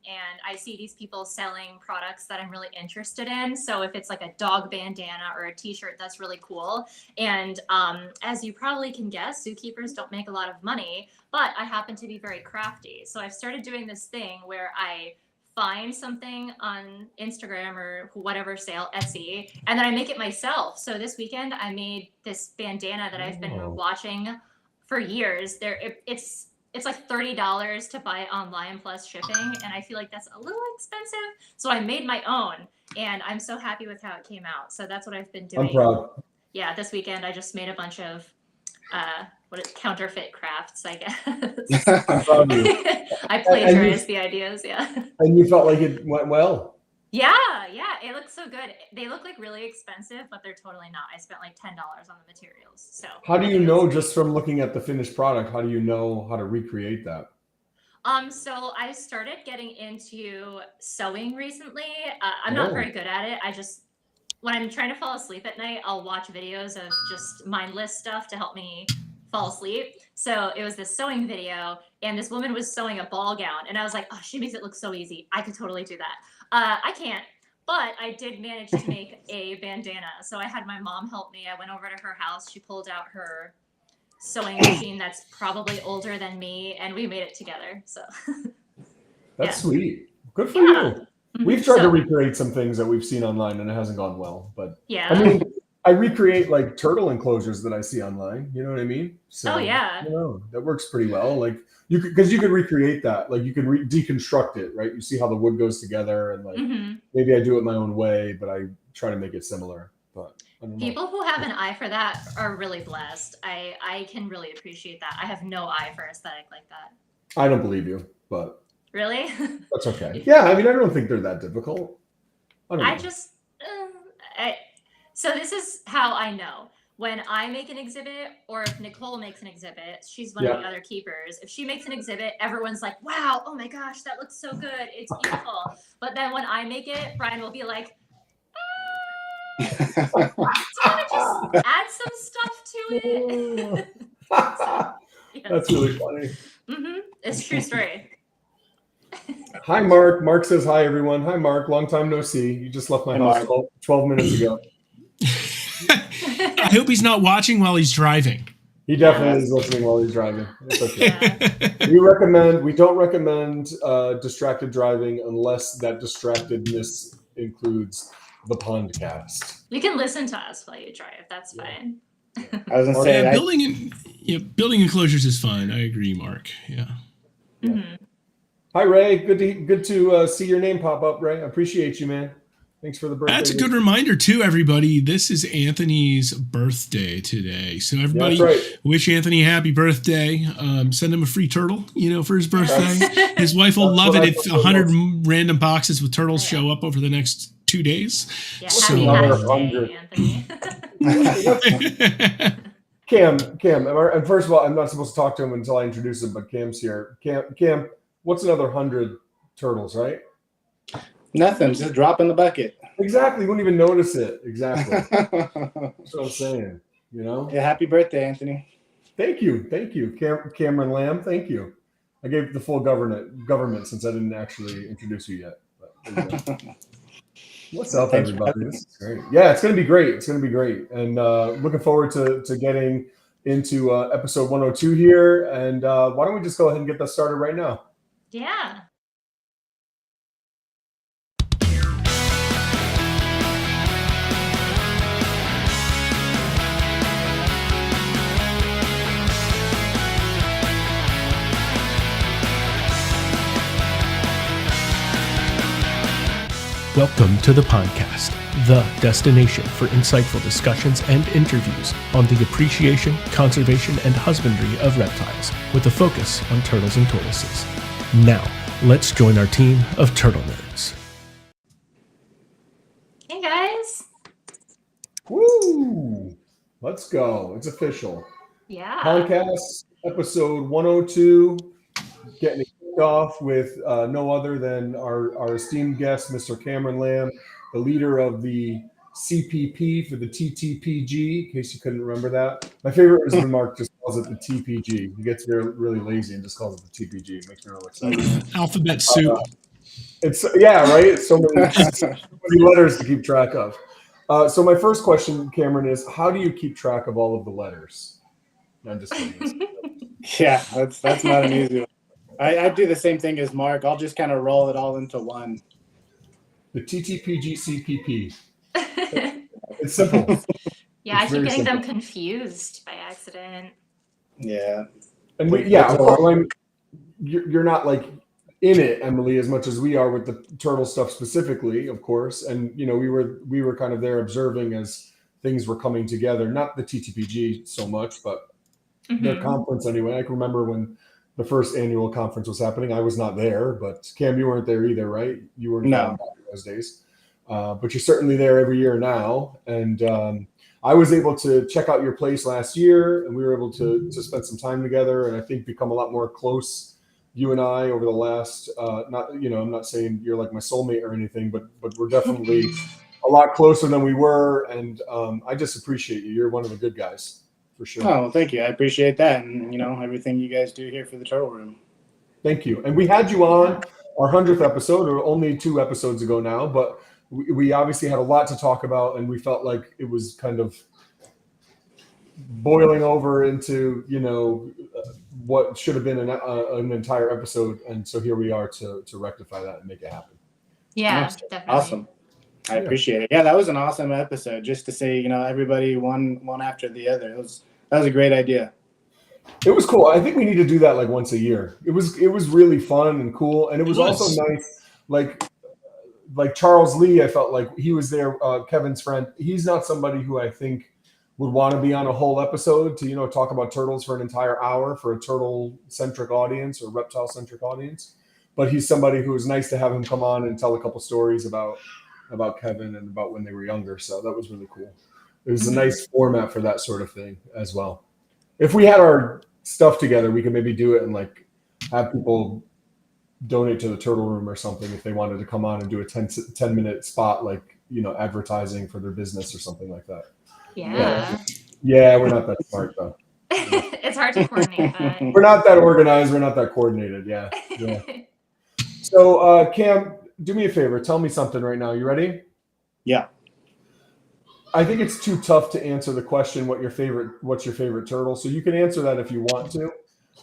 and I see these people selling products that I'm really interested in. So if it's like a dog bandana or a t-shirt, that's really cool. And as you probably can guess, zookeepers don't make a lot of money, but I happen to be very crafty. So I've started doing this thing where I find something on Instagram or whatever sale, Etsy, and then I make it myself. So this weekend I made this bandana that I've been watching for years. It's like $30 to buy it online plus shipping, and I feel like that's a little expensive. So I made my own, and I'm so happy with how it came out. So that's what I've been doing. I'm proud. Yeah, this weekend I just made a bunch of counterfeit crafts, I guess. I'm proud of you. I plagiarized the ideas, yeah. And you felt like it went well? Yeah, it looks so good. They look like really expensive, but they're totally not. I spent like $10 on the materials. So how do you know, just from looking at the finished product, how do you know how to recreate that? So I started getting into sewing recently. I'm not very good at it. When I'm trying to fall asleep at night, I'll watch videos of just mindless stuff to help me fall asleep. So it was this sewing video, and this woman was sewing a ball gown, and I was like, oh, she makes it look so easy. I could totally do that. I can't, but I did manage to make a bandana. So I had my mom help me. I went over to her house. She pulled out her sewing machine that's probably older than me, and we made it together. So that's sweet. Good for you. We've tried to recreate some things that we've seen online, and it hasn't gone well. But yeah, I mean, I recreate like turtle enclosures that I see online. You know what I mean? So, that works pretty well. Like you could recreate that. Like you could deconstruct it, right? You see how the wood goes together, and like maybe I do it my own way, but I try to make it similar. But I don't know. People who have an eye for that are really blessed. I can really appreciate that. I have no eye for aesthetic like that. I don't believe you, but really, that's okay. Yeah, I mean, I don't think they're that difficult. So this is how I know. When I make an exhibit, or if Nicole makes an exhibit, she's one of the other keepers. If she makes an exhibit, everyone's like, wow, oh my gosh, that looks so good. It's beautiful. But then when I make it, Brian will be like, just add some stuff to it. That's really funny. It's a true story. Hi, Mark. Mark says hi, everyone. Hi, Mark. Long time no see. You just left my house 12 minutes ago. I hope he's not watching while he's driving. He definitely is listening while he's driving. It's okay. We don't recommend distracted driving unless that distractedness includes the Pondcast. You can listen to us while you drive. That's fine. I was gonna say building enclosures is fun. I agree, Mark. Yeah. Hi, Ray. Good to see your name pop up, Ray. I appreciate you, man. Thanks for the birthday. That's a good reminder too, everybody. This is Anthony's birthday today, so everybody wish Anthony happy birthday. Send him a free turtle, for his birthday. His wife will love it if 100 random boxes with turtles show up over the next 2 days. Yeah, happy Anthony. Cam, and first of all, I'm not supposed to talk to him until I introduce him, but Cam's here. Cam, what's another 100 turtles, right? Nothing, just drop in the bucket. Exactly, you wouldn't even notice it. Exactly. That's what I'm saying, Yeah, happy birthday, Anthony. Thank you. Cameron Lamb, thank you. I gave the full government since I didn't actually introduce you yet. But what's up, everybody? This is great. Yeah, it's going to be great. And looking forward to getting into episode 102 here. And why don't we just go ahead and get that started right now? Yeah. Welcome to the Pondcast, the destination for insightful discussions and interviews on the appreciation, conservation, and husbandry of reptiles, with a focus on turtles and tortoises. Now, let's join our team of turtle nerds. Hey, guys. Woo! Let's go. It's official. Yeah. Pondcast, episode 102, getting off with no other than our esteemed guest, Mr. Cameron Lamb, the leader of the CPP for the TTPG, in case you couldn't remember that. My favorite is when Mark just calls it the TPG. He gets really lazy and just calls it the TPG. It makes me real excited. Alphabet soup. It's right. So many letters to keep track of. So my first question, Cameron, is how do you keep track of all of the letters? No, I'm just kidding. Yeah, that's not an easy one. I do the same thing as Mark. I'll just kind of roll it all into one. The TTPG CPP. It's simple. Yeah, It's I keep very getting them simple. confused by accident. Yeah. And of course, you're not like in it, Emily, as much as we are with the turtle stuff specifically, of course. And we were kind of there observing as things were coming together. Not the TTPG so much, but their conference anyway. I can remember when the first annual conference was happening. I was not there, but Cam, you weren't there either, right? You weren't No. back in those days, but you're certainly there every year now. And I was able to check out your place last year, and we were able to spend some time together, and I think become a lot more close, you and I, over the last. Not I'm not saying you're like my soulmate or anything, but we're definitely a lot closer than we were, and I just appreciate you. You're one of the good guys. For sure. Oh, well, thank you. I appreciate that. And, everything you guys do here for the Turtle Room. Thank you. And we had you on our 100th episode, or only 2 episodes ago now, but we obviously had a lot to talk about, and we felt like it was kind of boiling over into, what should have been an entire episode. And so here we are to rectify that and make it happen. Yeah, definitely. Awesome. I appreciate it. Yeah, that was an awesome episode. Just to say, everybody one after the other. That was a great idea. It was cool. I think we need to do that like once a year. It was really fun and cool, and it was also nice. Like Charles Lee, I felt like he was there. Kevin's friend. He's not somebody who I think would want to be on a whole episode to talk about turtles for an entire hour for a turtle-centric audience or reptile-centric audience. But he's somebody who was nice to have him come on and tell a couple stories about Kevin and about when they were younger. So that was really cool. It was a nice format for that sort of thing as well. If we had our stuff together, we could maybe do it and like have people donate to the Turtle Room or something if they wanted to come on and do a 10-minute spot, like, advertising for their business or something like that. Yeah, we're not that smart though. It's hard to coordinate, but we're not that organized. We're not that coordinated. Yeah. So, Cam, do me a favor. Tell me something right now. You ready? Yeah. I think it's too tough to answer the question, what's your favorite turtle? So you can answer that if you want to.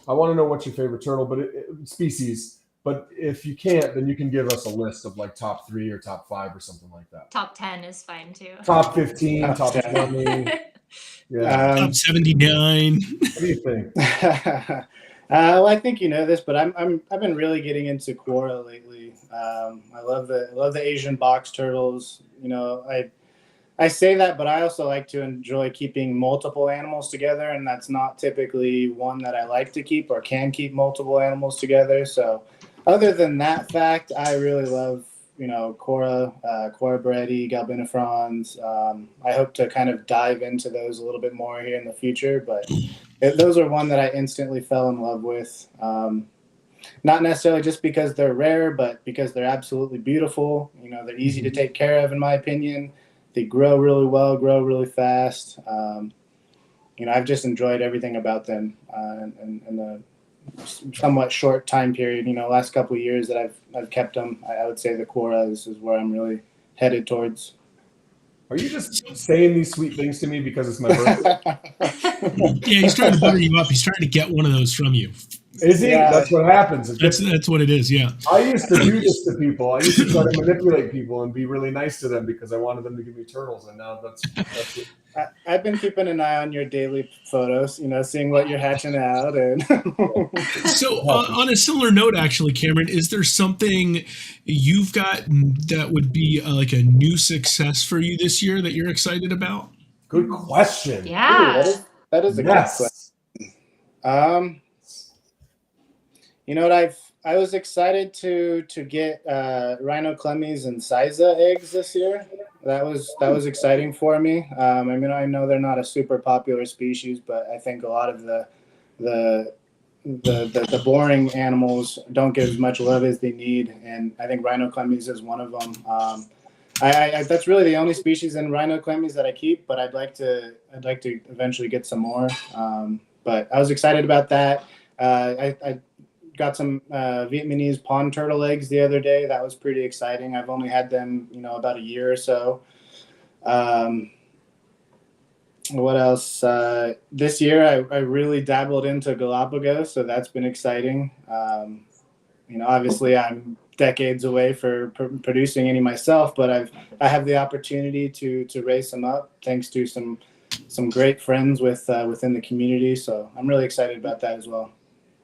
I want to know what's your favorite turtle, but species. But if you can't, then you can give us a list of like top 3 or top 5 or something like that. Top 10 is fine too. Top 15, top 20. Yeah. Top 79. What do you think? Well, I think you know this, but I've been really getting into Quora lately. I love the Asian box turtles. I say that, but I also like to enjoy keeping multiple animals together, and that's not typically one that I like to keep or can keep multiple animals together. So other than that fact, I really love, Quora Beretti, Galbinifrons. I hope to kind of dive into those a little bit more here in the future, but those are one that I instantly fell in love with. Not necessarily just because they're rare, but because they're absolutely beautiful. They're easy to take care of, in my opinion. They grow really well, grow really fast. I've just enjoyed everything about them in the somewhat short time period. Last couple of years that I've kept them. I would say the Quora is where I'm really headed towards. Are you just saying these sweet things to me because it's my birthday? Yeah, he's trying to butter you up. He's trying to get one of those from you. Is he? Yeah. That's what happens. That's what it is, yeah. I used to do this to people. I used to try to manipulate people and be really nice to them because I wanted them to give me turtles, and now that's it. I've been keeping an eye on your daily photos, seeing what you're hatching out. And So on a similar note, actually, Cameron, is there something you've got that would be like a new success for you this year that you're excited about? Good question. Yeah. Ooh, that is a good question. I was excited to get rhino clemmies and Siza eggs this year. That was exciting for me. I know they're not a super popular species, but I think a lot of the boring animals don't get as much love as they need, and I think rhino clemmies is one of them. That's really the only species in rhino clemmies that I keep, but I'd like to eventually get some more. But I was excited about that. got some Vietnamese pond turtle eggs the other day. That was pretty exciting. I've only had them, about a year or so. What else? This year, I really dabbled into Galapagos, so that's been exciting. Obviously, I'm decades away for producing any myself, but I have the opportunity to raise some up thanks to some great friends within the community. So I'm really excited about that as well.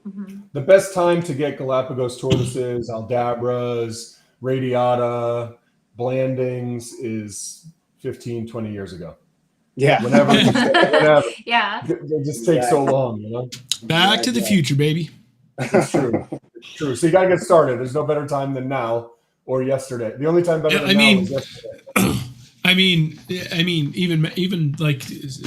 Mm-hmm. The best time to get Galapagos tortoises, Aldabras, radiata, blandings is 15, 20 years ago. Yeah. Whenever. Yeah. They just take so long, Back to the future, baby. It's true. It's true. So you got to get started. There's no better time than now or yesterday. The only time better than now is yesterday. I mean, even like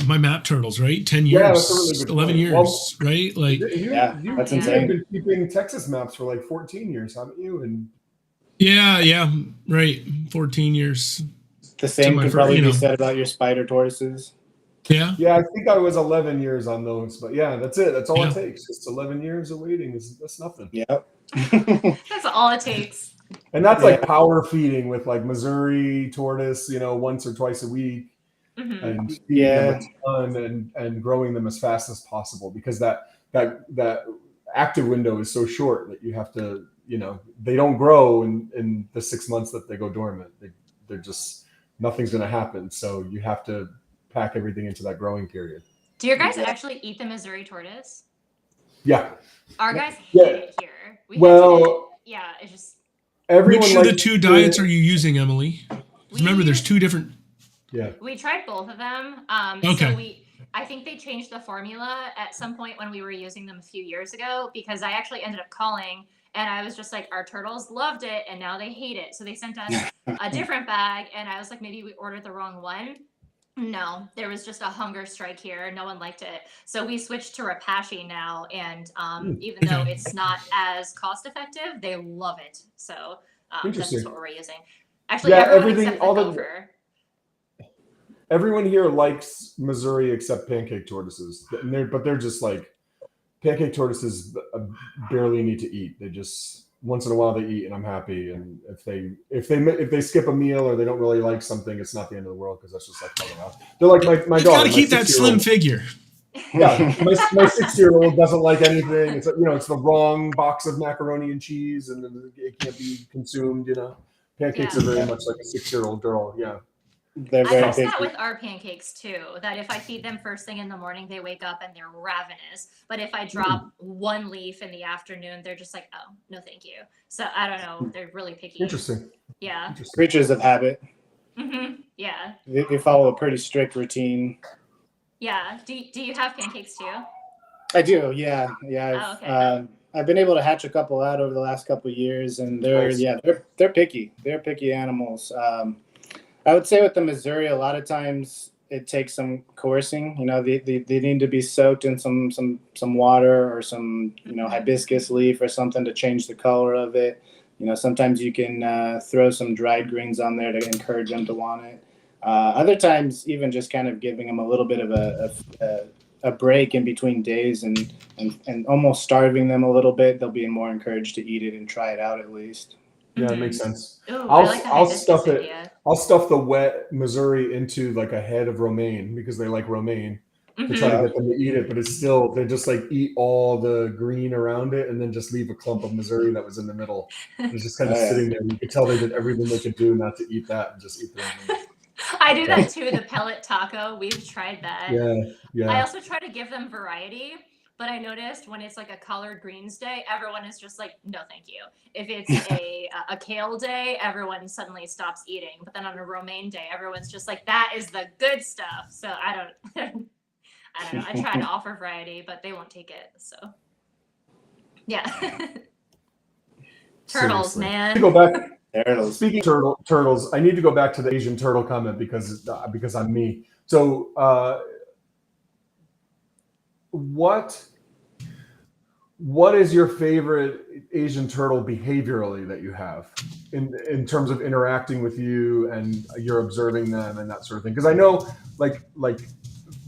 my map turtles, right? 10 Yeah, years, that's a really good 11 point. years, right? Like, that's You've insane. been keeping Texas maps for like 14 years, haven't you? And yeah, right. 14 years. The same could probably be said about your spider tortoises. Yeah. Yeah, I think I was 11 years on those, but yeah, that's it. That's all it takes. Just 11 years of waiting. That's nothing. Yep. That's all it takes. And that's like power feeding with like Missouri tortoise, once or twice a week, Mm-hmm. and feeding them a ton and growing them as fast as possible, because that active window is so short that you have to, they don't grow in the 6 months that they go dormant. They're just, nothing's going to happen. So you have to pack everything into that growing period. Do your guys actually eat the Missouri tortoise? Yeah. Our guys hate it here. It's just. Which of the two diets are you using, Emily? Remember, there's two different. Yeah. We tried both of them. Okay. So I think they changed the formula at some point when we were using them a few years ago, because I actually ended up calling and I was just like, our turtles loved it and now they hate it. So they sent us a different bag, and I was like, maybe we ordered the wrong one. No, there was just a hunger strike here. No one liked it. So we switched to Repashy now. And even though it's not as cost effective, they love it. So that's just what we're using. Actually, everyone here likes Missouri except pancake tortoises. But they're just like, pancake tortoises barely need to eat. They just, once in a while they eat, and I'm happy. And if they skip a meal or they don't really like something, it's not the end of the world, because that's just like how they are. They're like my You daughter. Got to keep that slim figure. Yeah, my 6-year-old doesn't like anything. It's it's the wrong box of macaroni and cheese, and it can't be consumed. Pancakes are very much like a 6-year-old girl. Yeah. They're I very noticed big. that with our pancakes too, that if I feed them first thing in the morning, they wake up and they're ravenous. But if I drop one leaf in the afternoon, they're just like, oh, no, thank you. So I don't know. They're really picky. Interesting. Yeah. Creatures of habit. Mm-hmm. Yeah. They follow a pretty strict routine. Yeah. Do you have pancakes too? I do. Yeah. I've been able to hatch a couple out over the last couple of years, and they're picky. They're picky animals. I would say with the Missouri, a lot of times it takes some coercing. They need to be soaked in some water or some hibiscus leaf or something to change the color of it. Sometimes you can throw some dried greens on there to encourage them to want it. Other times, even just kind of giving them a little bit of a break in between days and almost starving them a little bit, they'll be more encouraged to eat it and try it out at least. Yeah, it makes sense. Ooh, I'll stuff it. idea. I'll stuff the wet Missouri into like a head of romaine, because they like romaine, to try to get them to eat it. But it's still, they just like eat all the green around it and then just leave a clump of Missouri that was in the middle. It's just kind of sitting there. You could tell they did everything they could do not to eat that and just eat the romaine. I do that too. The pellet taco. We've tried that. Yeah. I also try to give them variety. But I noticed when it's like a collard greens day, everyone is just like, no, thank you. If it's a kale day, everyone suddenly stops eating. But then on a romaine day, everyone's just like, that is the good stuff. So I don't know. I try to offer variety, but they won't take it. So yeah. Turtles, Seriously. man. Go back. Turtles. Speaking of turtles, I need to go back to the Asian turtle comment because I'm me. So what is your favorite Asian turtle behaviorally that you have in terms of interacting with you and you're observing them and that sort of thing? Because I know like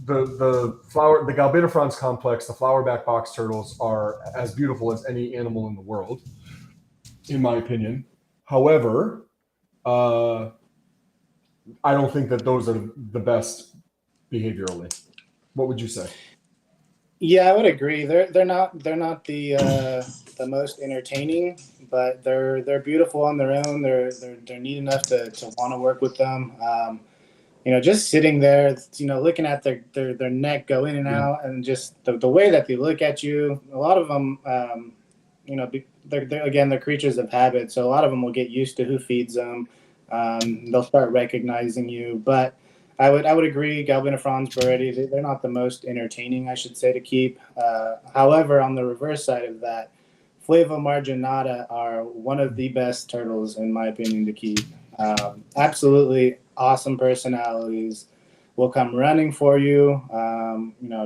the Galbinifrons complex, the flowerback box turtles are as beautiful as any animal in the world, in my opinion. However, I don't think that those are the best behaviorally. What would you say? Yeah, I would agree. They're not the most entertaining, but they're beautiful on their own. They're neat enough to want to work with them. Just sitting there, looking at their neck go in and out, and just the way that they look at you. A lot of them, they're creatures of habit, so a lot of them will get used to who feeds them. They'll start recognizing you, but I would agree. Galbinifrons, Berretti, they're not the most entertaining, I should say, to keep. However, on the reverse side of that, Flavomarginata are one of the best turtles, in my opinion, to keep. Absolutely awesome personalities. Will come running for you.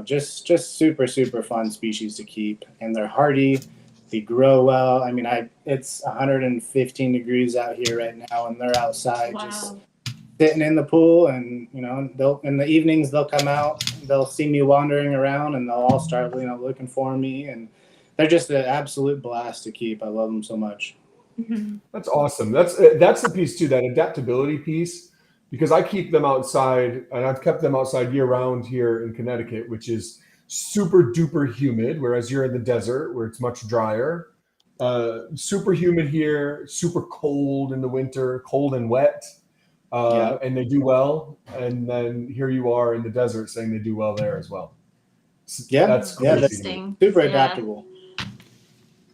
Just super, super fun species to keep. And they're hardy. They grow well. I mean, it's 115 degrees out here right now, and they're outside just sitting in the pool, and they'll in the evenings they'll come out, they'll see me wandering around, and they'll all start looking for me, and they're just an absolute blast to keep. I love them so much. That's awesome. That's the piece too, that adaptability piece, because I keep them outside, and I've kept them outside year round here in Connecticut, which is super duper humid, whereas you're in the desert where it's much drier. Super humid here, super cold in the winter, cold and wet. And they do well, and then here you are in the desert saying they do well there as well. That's interesting. Super adaptable,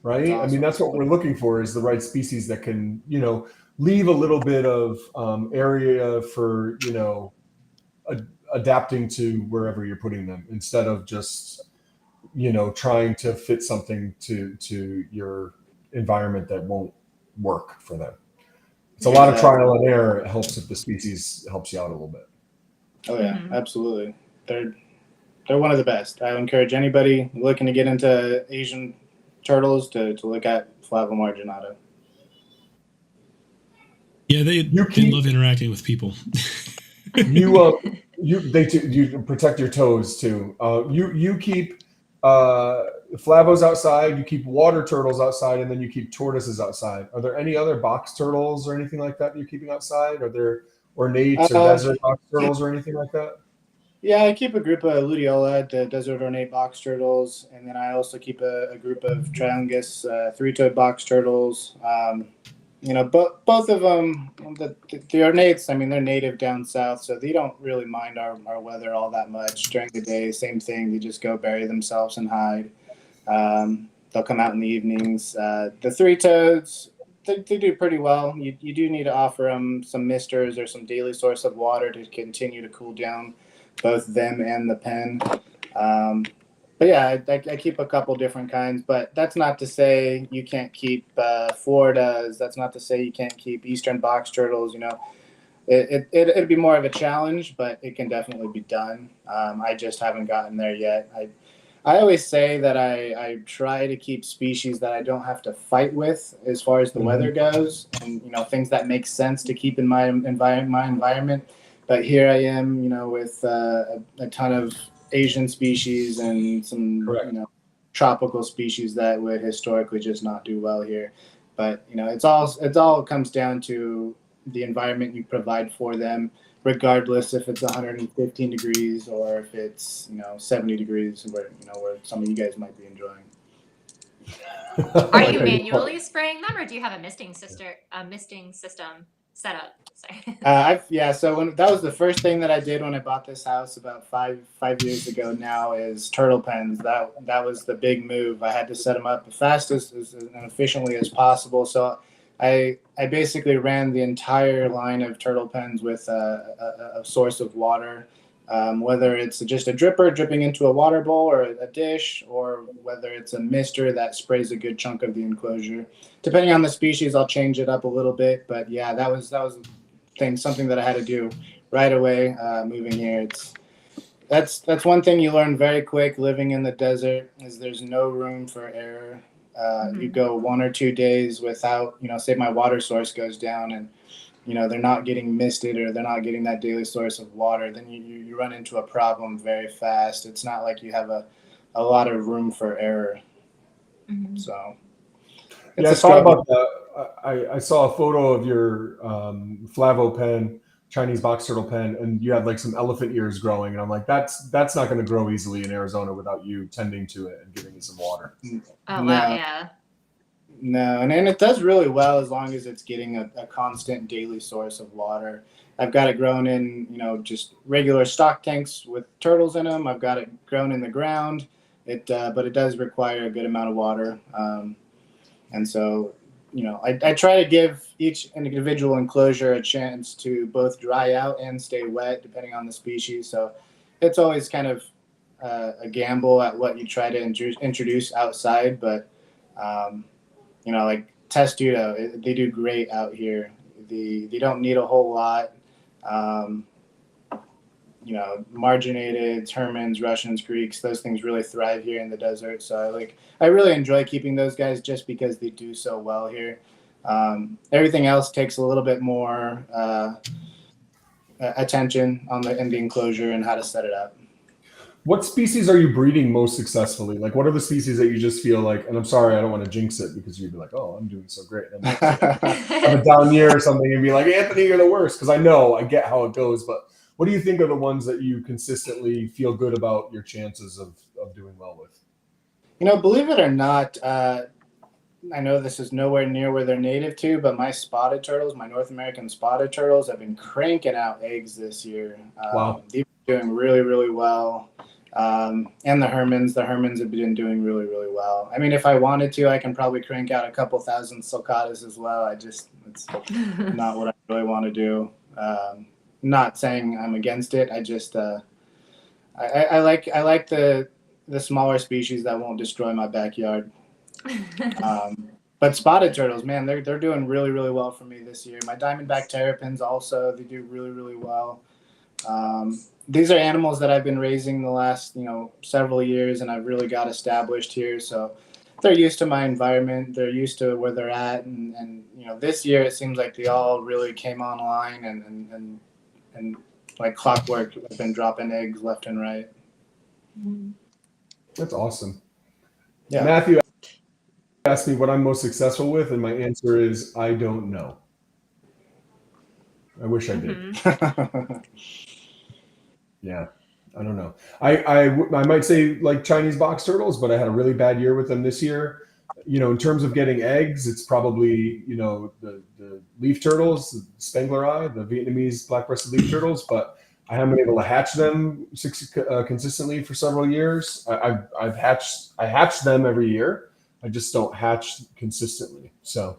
right? Awesome. I mean, that's what we're looking for, is the right species that can, leave a little bit of area for, adapting to wherever you're putting them, instead of just, trying to fit something to your environment that won't work for them. It's a lot of trial and error. It helps if the species helps you out a little bit. Oh yeah, absolutely. They're one of the best. I encourage anybody looking to get into Asian turtles to look at Flavomarginata. Yeah, they love interacting with people. You protect your toes too. You keep Flavos outside, you keep water turtles outside, and then you keep tortoises outside. Are there any other box turtles or anything like that you're keeping outside? Are there ornates or desert box turtles or anything like that? Yeah, I keep a group of Ludiola, the desert ornate box turtles, and then I also keep a group of Triangus three-toed box turtles. Both of them, the ornates, I mean, they're native down south, so they don't really mind our weather all that much. During the day, same thing. They just go bury themselves and hide. They'll come out in the evenings. The three-toads, they do pretty well. You do need to offer them some misters or some daily source of water to continue to cool down both them and the pen. But yeah, I keep a couple different kinds, but that's not to say you can't keep Floridas. That's not to say you can't keep Eastern box turtles. It'd be more of a challenge, but it can definitely be done. I just haven't gotten there yet. I always say that I try to keep species that I don't have to fight with as far as the weather goes, and things that make sense to keep in my environment. But here I am, with a ton of Asian species and some tropical species that would historically just not do well here. But it all comes down to the environment you provide for them, regardless if it's 115 degrees or if it's 70 degrees where some of you guys might be enjoying. Are you manually spraying them, or do you have a misting system set up? So that was the first thing that I did when I bought this house about five years ago now, is turtle pens. That was the big move. I had to set them up as fast as and efficiently as possible. So I basically ran the entire line of turtle pens with a source of water, whether it's just a dripper dripping into a water bowl or a dish, or whether it's a mister that sprays a good chunk of the enclosure. Depending on the species, I'll change it up a little bit. But yeah, that was something that I had to do right away moving here. That's one thing you learn very quick living in the desert, is there's no room for error. You go 1 or 2 days without, say my water source goes down, and they're not getting misted or they're not getting that daily source of water, then you run into a problem very fast. It's not like you have a lot of room for error. Mhm. So Yeah, I it's a thought struggle. about that. I saw a photo of your Flavo pen, Chinese box turtle pen, and you had like some elephant ears growing, and I'm like, that's not going to grow easily in Arizona without you tending to it and giving it some water. Oh, wow, No. yeah. No, and it does really well as long as it's getting a constant daily source of water. I've got it grown in, just regular stock tanks with turtles in them. I've got it grown in the ground. But it does require a good amount of water. And so, I try to give each individual enclosure a chance to both dry out and stay wet, depending on the species. So it's always kind of a gamble at what you try to introduce outside, but like Testudo, they do great out here. They don't need a whole lot. Marginated, Hermans, Russians, Greeks, those things really thrive here in the desert. So I really enjoy keeping those guys just because they do so well here. Everything else takes a little bit more attention in the enclosure and how to set it up. What species are you breeding most successfully? Like, what are the species that you just feel like, and I'm sorry, I don't want to jinx it because you'd be like, oh, I'm doing so great. And have a down year or something and be like, Anthony, you're the worst. Because I get how it goes. But what do you think are the ones that you consistently feel good about your chances of doing well with? Believe it or not, I know this is nowhere near where they're native to, but my spotted turtles, my North American spotted turtles, have been cranking out eggs this year. Wow. They've been doing really, really well. And the Hermans have been doing really, really well. I mean, if I wanted to, I can probably crank out a couple thousand sulcatas as well. It's not what I really want to do. Not saying I'm against it. I just, I like the smaller species that won't destroy my backyard. But spotted turtles, man, they're doing really, really well for me this year. My diamondback terrapins also, they do really, really well. These are animals that I've been raising the last, several years, and I've really got established here. So they're used to my environment. They're used to where they're at. And this year it seems like they all really came online and like clockwork, have been dropping eggs left and right. That's awesome. Yeah. Matthew asked me what I'm most successful with, and my answer is I don't know. I wish I did. Yeah, I don't know. I might say like Chinese box turtles, but I had a really bad year with them this year. In terms of getting eggs, it's probably the leaf turtles, the Spengler eye, the Vietnamese black-breasted leaf turtles, but I haven't been able to hatch them consistently for several years. I hatch them every year. I just don't hatch consistently. So,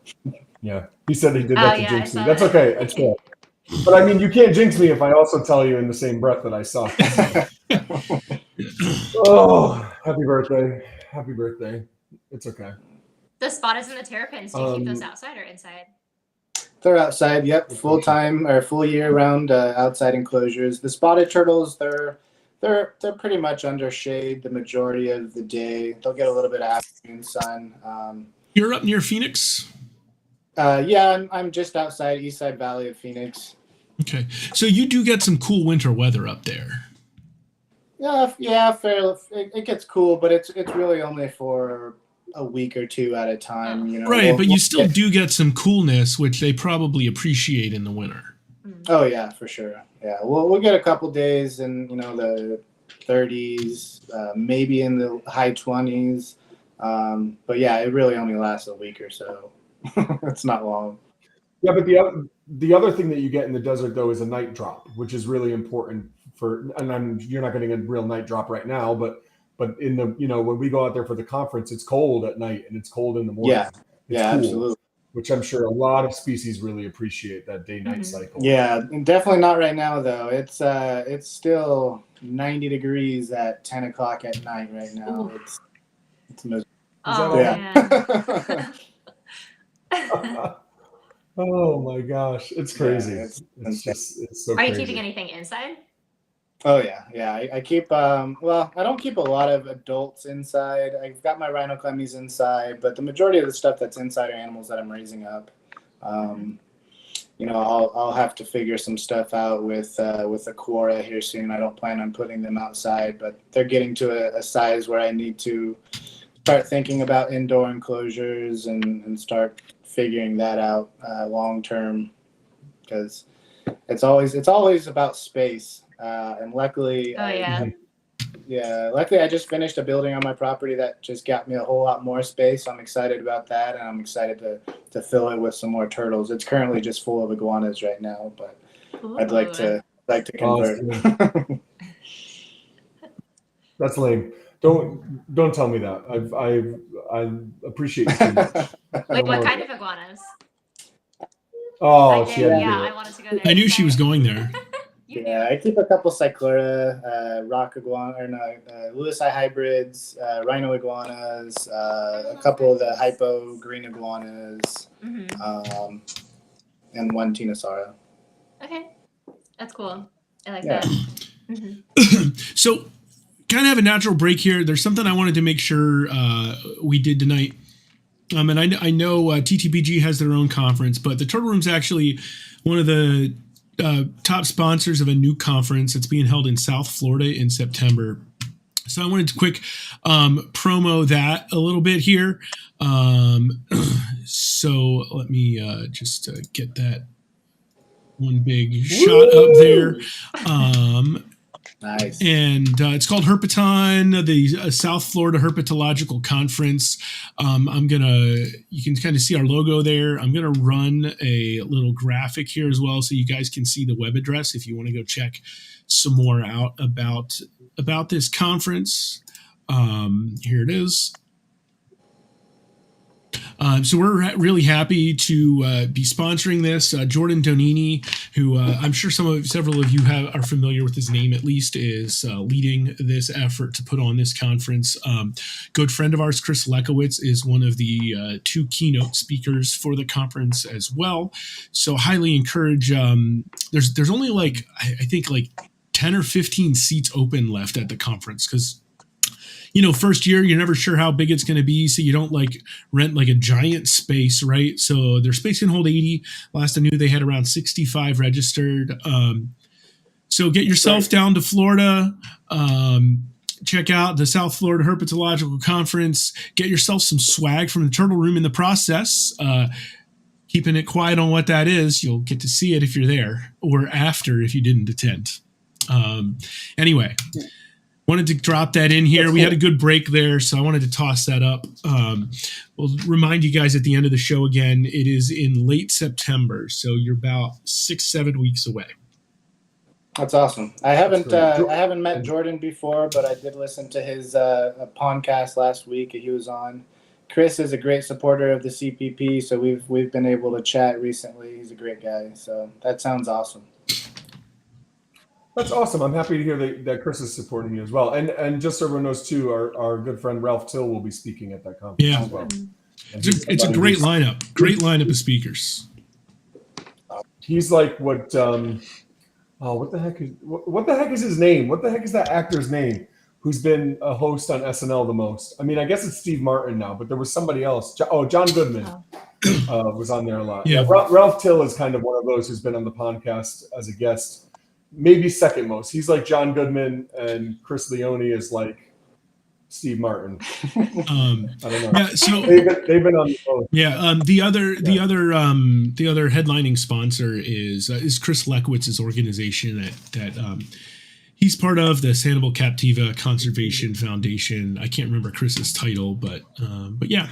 yeah, he said he did that to jinx me. That's okay. That's fair. But I mean, you can't jinx me if I also tell you in the same breath that I suck. Oh, happy birthday. Happy birthday. It's okay. The spotted and the terrapins, do you keep those outside or inside? They're outside, yep, full time or full year round outside enclosures. The spotted turtles, they're pretty much under shade the majority of the day. They'll get a little bit of afternoon sun. You're up near Phoenix? Yeah, I'm just outside East Side Valley of Phoenix. Okay, so you do get some cool winter weather up there. Yeah, fairly. It gets cool, but it's really only for a week or two at a time. Right, but you still do get some coolness, which they probably appreciate in the winter. Oh yeah, for sure. Yeah, we'll get a couple days in the 30s, maybe in the high 20s. But yeah, it really only lasts a week or so. It's not long. Yeah, but the other thing that you get in the desert though is a night drop, which is really important you're not getting a real night drop right now, but in the when we go out there for the conference, it's cold at night and it's cold in the morning. Yeah, it's cool, absolutely. Which I'm sure a lot of species really appreciate, that day-night cycle. Yeah, definitely not right now though. It's still 90 degrees at 10 o'clock at night right now. Ooh. It's miserable. Man. Oh my gosh, it's crazy. Yeah, it's so Are crazy. you keeping anything inside? Oh yeah. I keep I don't keep a lot of adults inside. I've got my rhinoclemmies inside, but the majority of the stuff that's inside are animals that I'm raising up. I'll have to figure some stuff out with the Quora here soon. I don't plan on putting them outside, but they're getting to a size where I need to start thinking about indoor enclosures and start figuring that out long term, because it's always about space. And luckily, luckily I just finished a building on my property that just got me a whole lot more space. So I'm excited about that, and I'm excited to fill it with some more turtles. It's currently just full of iguanas right now, but I'd like to convert. That's lame. Don't tell me that. I appreciate you too much. Wait, what kind of iguanas? Oh, I wanted to go there. I knew she was going there. I keep a couple Cyclura, rock iguana, Lewisii hybrids, rhino iguanas, a couple of the hypo green iguanas, and one Tenosauria. Okay, that's cool. I like that. So, kind of have a natural break here. There's something I wanted to make sure we did tonight. And I know TTPG has their own conference, but the Turtle Room's actually one of the top sponsors of a new conference that's being held in South Florida in September. So I wanted to quick promo that a little bit here. So let me just get that one big shot up there. Nice. And it's called Herpeton, the South Florida Herpetological Conference. You can kind of see our logo there. I'm going to run a little graphic here as well so you guys can see the web address if you want to go check some more out about this conference. Here it is. So we're really happy to be sponsoring this. Jordan Donini, who I'm sure several of you are familiar with his name at least, is leading this effort to put on this conference. Good friend of ours, Chris Lekowitz, is one of the two keynote speakers for the conference as well. So highly encourage. There's only I think 10 or 15 seats open left at the conference because, first year, you're never sure how big it's going to be. So you don't rent a giant space, right? So their space can hold 80. Last I knew they had around 65 registered. So get yourself down to Florida. Check out the South Florida Herpetological Conference. Get yourself some swag from the Turtle Room in the process. Keeping it quiet on what that is. You'll get to see it if you're there or after if you didn't attend. Anyway. Wanted to drop that in here. We had a good break there, so I wanted to toss that up. We'll remind you guys at the end of the show again, it is in late September, so you're about 6-7 weeks away. That's awesome. I haven't met Jordan before, but I did listen to his Pondcast last week he was on. Chris is a great supporter of the CPP, so we've been able to chat recently. He's a great guy, so that sounds awesome. That's awesome. I'm happy to hear that Chris is supporting you as well. And just so everyone knows too, our good friend Ralph Till will be speaking at that conference as well. It's a great lineup. Great lineup of speakers. He's like what the heck is his name? What the heck is that actor's name who's been a host on SNL the most? I mean, I guess it's Steve Martin now, but there was somebody else. John Goodman was on there a lot. Yeah. Ralph Till is kind of one of those who's been on the podcast as a guest. Maybe second most. He's like John Goodman, and Chris Leone is like Steve Martin. I don't know. Yeah, so they've been on both. Yeah, the other headlining sponsor is Chris Lekowitz's organization that he's part of, the Sanibel Captiva Conservation Foundation. I can't remember Chris's title, but yeah.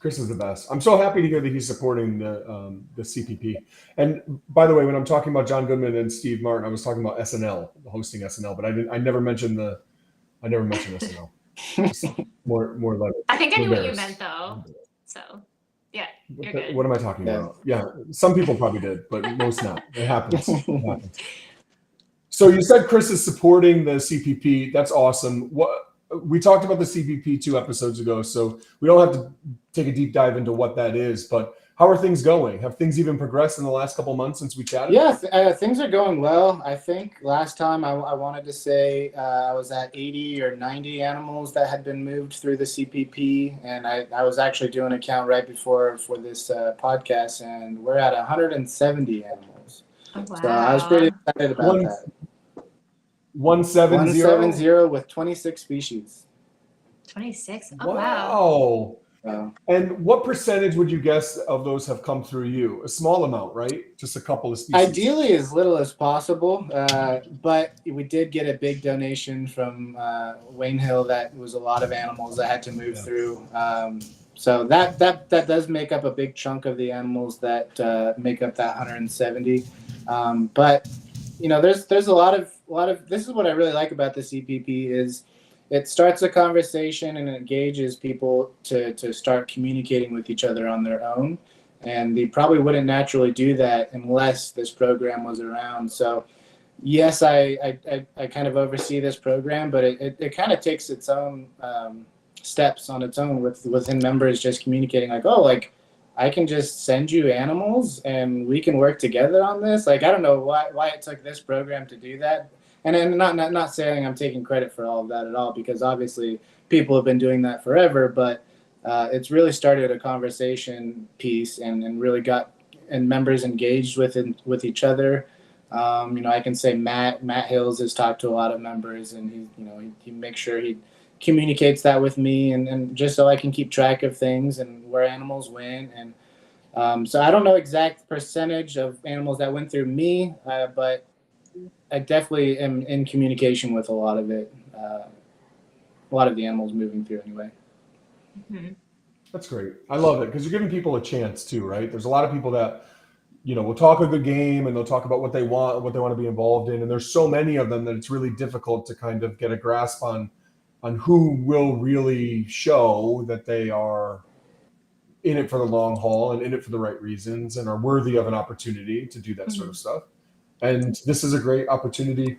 Chris is the best. I'm so happy to hear that he's supporting the CPP. And by the way, when I'm talking about John Goodman and Steve Martin, I was talking about SNL, hosting SNL, but I never mentioned SNL. more like. I think I knew what you meant though. So yeah, you're good. What am I talking about? Yeah, some people probably did, but most not. It happens. So you said Chris is supporting the CPP. That's awesome. We talked about the CPP 2 episodes ago, so we don't have to take a deep dive into what that is, but how are things going? Have things even progressed in the last couple months since we chatted? Yeah, things are going well. I think last time I wanted to say I was at 80 or 90 animals that had been moved through the CPP, and I was actually doing a count right before for this podcast, and we're at 170 animals. Oh, wow. So I was pretty excited about that. 170? 170 with 26 species. 26? Oh, wow. Wow. So, And what percentage would you guess of those have come through you? A small amount, right? Just a couple of species. ideally, as little as possible, but we did get a big donation from Wayne Hill. That was a lot of animals that had to move through. So that does make up a big chunk of the animals that make up that 170. But there's a lot of this is what I really like about the CPP is it starts a conversation and engages people to start communicating with each other on their own. And they probably wouldn't naturally do that unless this program was around. So yes, I kind of oversee this program, but it kind of takes its own steps on its own within members just communicating like I can just send you animals and we can work together on this. Like, I don't know why it took this program to do that. And not saying I'm taking credit for all of that at all, because obviously people have been doing that forever, but it's really started a conversation piece and really got members engaged with each other. I can say Matt Hills has talked to a lot of members, and he makes sure he communicates that with me, and just so I can keep track of things and where animals went. And so I don't know exact percentage of animals that went through me, but I definitely am in communication with a lot of it. A lot of the animals moving through anyway. Mm-hmm. That's great. I love it because you're giving people a chance too, right? There's a lot of people that, will talk a good game and they'll talk about what they want to be involved in. And there's so many of them that it's really difficult to kind of get a grasp on who will really show that they are in it for the long haul and in it for the right reasons and are worthy of an opportunity to do that sort of stuff. And this is a great opportunity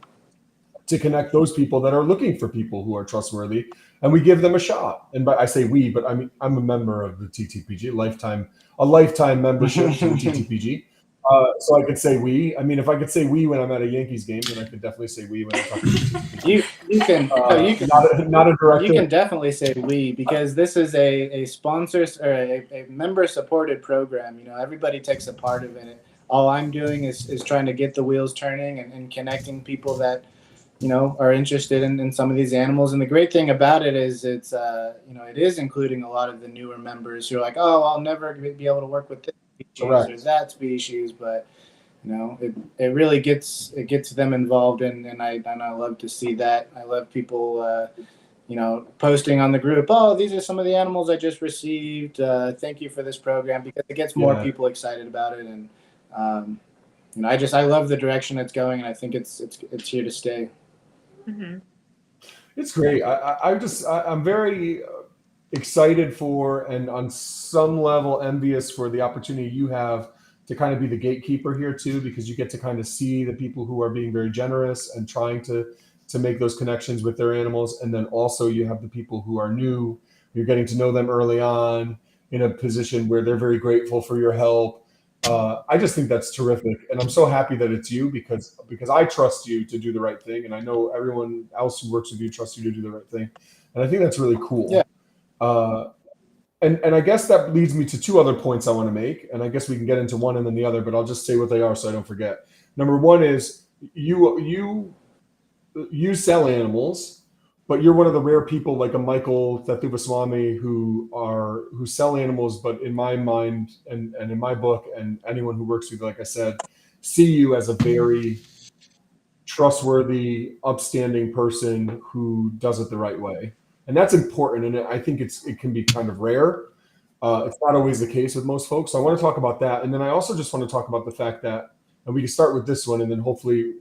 to connect those people that are looking for people who are trustworthy, and we give them a shot. And I say we, but I mean, I'm a member of the TTPG, a lifetime membership to the TTPG. So I could say we. I mean, if I could say we when I'm at a Yankees game, then I could definitely say we when I talk to the TTPG. You can not a director. You can definitely say we, because this is a sponsor or a member supported program. Everybody takes a part of it. All I'm doing is trying to get the wheels turning and connecting people that are interested in some of these animals. And the great thing about it is it's it is including a lot of the newer members who are like, oh, I'll never be able to work with this species or that species, but it really gets them involved, and I love to see that. I love people posting on the group, oh, these are some of the animals I just received, thank you for this program, because it gets more people excited about it. And I love the direction it's going, and I think it's here to stay. Mm-hmm. It's great. I'm very excited for, and on some level envious for, the opportunity you have to kind of be the gatekeeper here too, because you get to kind of see the people who are being very generous and trying to make those connections with their animals. And then also you have the people who are new, you're getting to know them early on in a position where they're very grateful for your help. I just think that's terrific. And I'm so happy that it's you, because I trust you to do the right thing. And I know everyone else who works with you trusts you to do the right thing. And I think that's really cool. Yeah. And I guess that leads me to two other points I want to make. And I guess we can get into one and then the other, but I'll just say what they are so I don't forget. Number one is you sell animals, but you're one of the rare people like a Michael Thathuvaswamy who sell animals, but in my mind and in my book, and anyone who works with you, like I said, see you as a very trustworthy, upstanding person who does it the right way. And that's important. And I think it can be kind of rare. It's not always the case with most folks. So I want to talk about that. And then I also just want to talk about the fact that, and we can start with this one and then hopefully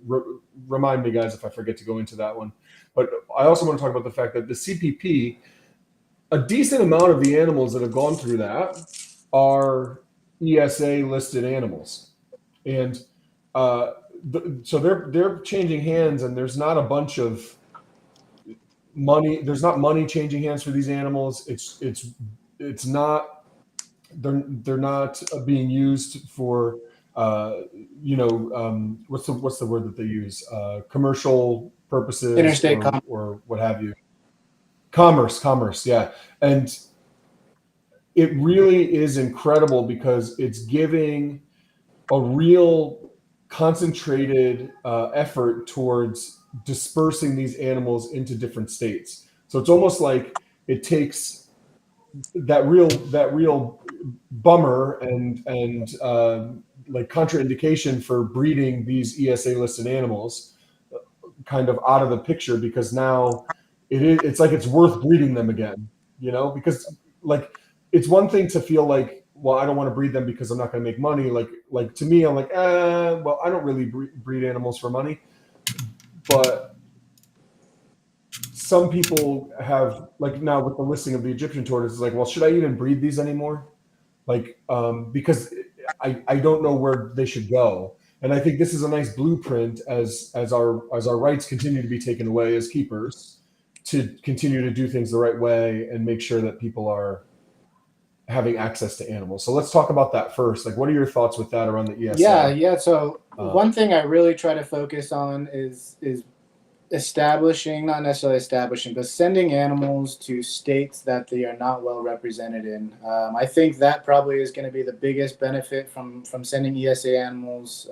remind me, guys, if I forget to go into that one. But I also want to talk about the fact that the CPP, a decent amount of the animals that have gone through that are ESA listed animals. And so they're changing hands, and there's not a bunch of money. There's not money changing hands for these animals. It's not they're not being used for what's the word that they use, commercial purposes, Interstate or what have you. Commerce, yeah. And it really is incredible because it's giving a real concentrated effort towards dispersing these animals into different states. So it's almost like it takes that real bummer and like contraindication for breeding these ESA listed animals kind of out of the picture, because now it's like it's worth breeding them again, because like it's one thing to feel like, well, I don't want to breed them because I'm not going to make money. Like to me, I'm like, well, I don't really breed animals for money. But some people have, like now with the listing of the Egyptian tortoise, it's like, well, should I even breed these anymore? Like, because I don't know where they should go. And I think this is a nice blueprint as our rights continue to be taken away as keepers, to continue to do things the right way and make sure that people are having access to animals. So let's talk about that first. Like, what are your thoughts with that around the ESA? Yeah. So one thing I really try to focus on is not necessarily establishing, but sending animals to states that they are not well represented in. I think that probably is going to be the biggest benefit from sending ESA animals,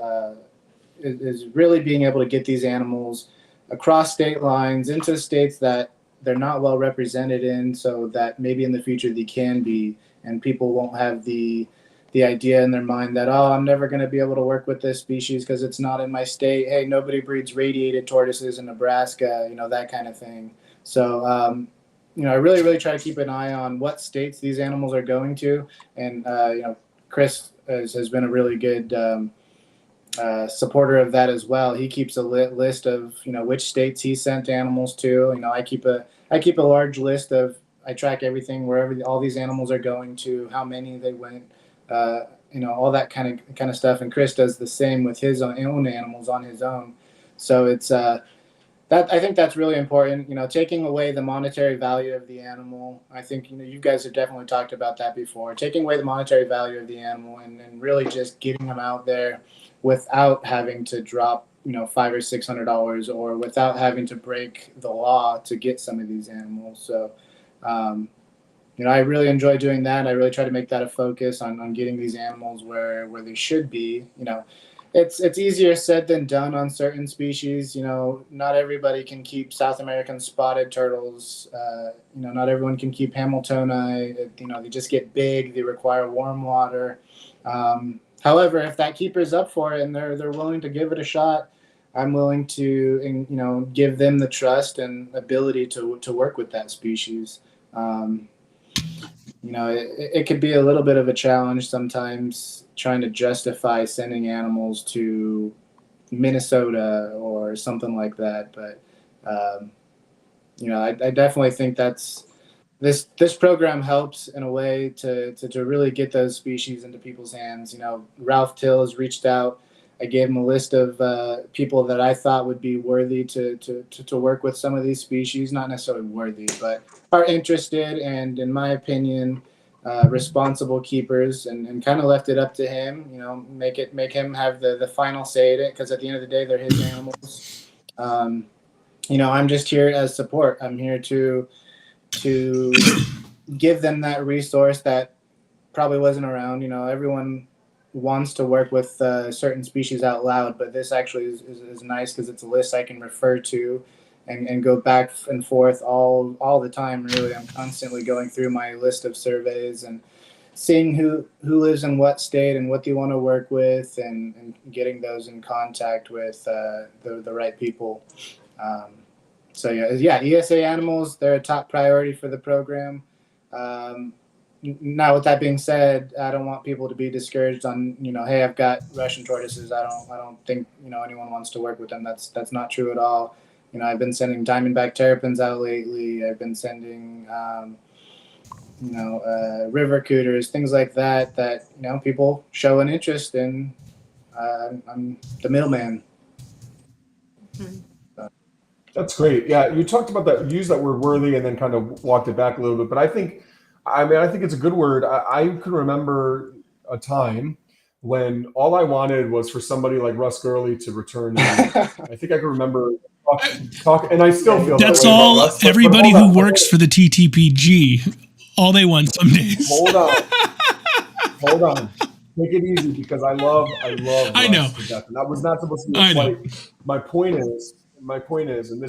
is really being able to get these animals across state lines into states that they're not well represented in, so that maybe in the future they can be, and people won't have the idea in their mind that, oh, I'm never going to be able to work with this species because it's not in my state. Hey, nobody breeds radiated tortoises in Nebraska, that kind of thing. So, I really, really try to keep an eye on what states these animals are going to. And, Chris has been a really good supporter of that as well. He keeps a list of, which states he sent animals to. I keep a large list of, I track everything, wherever all these animals are going to, how many they went, all that kind of stuff. And Chris does the same with his own animals on his own. So it's that, I think that's really important. Taking away the monetary value of the animal. I think you guys have definitely talked about that before. Taking away the monetary value of the animal and really just getting them out there without having to drop $500 or $600, or without having to break the law to get some of these animals. So. I really enjoy doing that. I really try to make that a focus on getting these animals where they should be. It's easier said than done on certain species. Not everybody can keep South American spotted turtles. Not everyone can keep Hamiltoni. They just get big. They require warm water. However, if that keeper's up for it and they're willing to give it a shot, I'm willing to give them the trust and ability to work with that species. It could be a little bit of a challenge sometimes trying to justify sending animals to Minnesota or something like that. But, I definitely think this program helps in a way to really get those species into people's hands. Ralph Till has reached out. I gave him a list of people that I thought would be worthy to work with some of these species, not necessarily worthy, but are interested and, in my opinion, responsible keepers, and kind of left it up to him. Make him have the final say in it, because at the end of the day, they're his animals. I'm just here as support. I'm here to give them that resource that probably wasn't around. Everyone wants to work with certain species out loud, but this actually is nice because it's a list I can refer to and go back and forth all the time. Really, I'm constantly going through my list of surveys and seeing who lives in what state and what they want to work with, and getting those in contact with the right people. So ESA animals, they're a top priority for the program. Now, with that being said, I don't want people to be discouraged on, hey, I've got Russian tortoises. I don't think, anyone wants to work with them. That's not true at all. I've been sending diamondback terrapins out lately. I've been sending, river cooters, things like that, people show an interest in. I'm the middleman. That's great. Yeah, you talked about that. You used that word worthy and then kind of walked it back a little bit. But I think I mean, I think it's a good word. I can remember a time when all I wanted was for somebody like Russ Gurley to return. I think I can remember talk, and I still feel that's that way all. about Russ. Everybody who works for the TTPG, all they want some days. Hold on. Take it easy, because I love I Russ know. to death, and that was not supposed to be a slight. My point is, and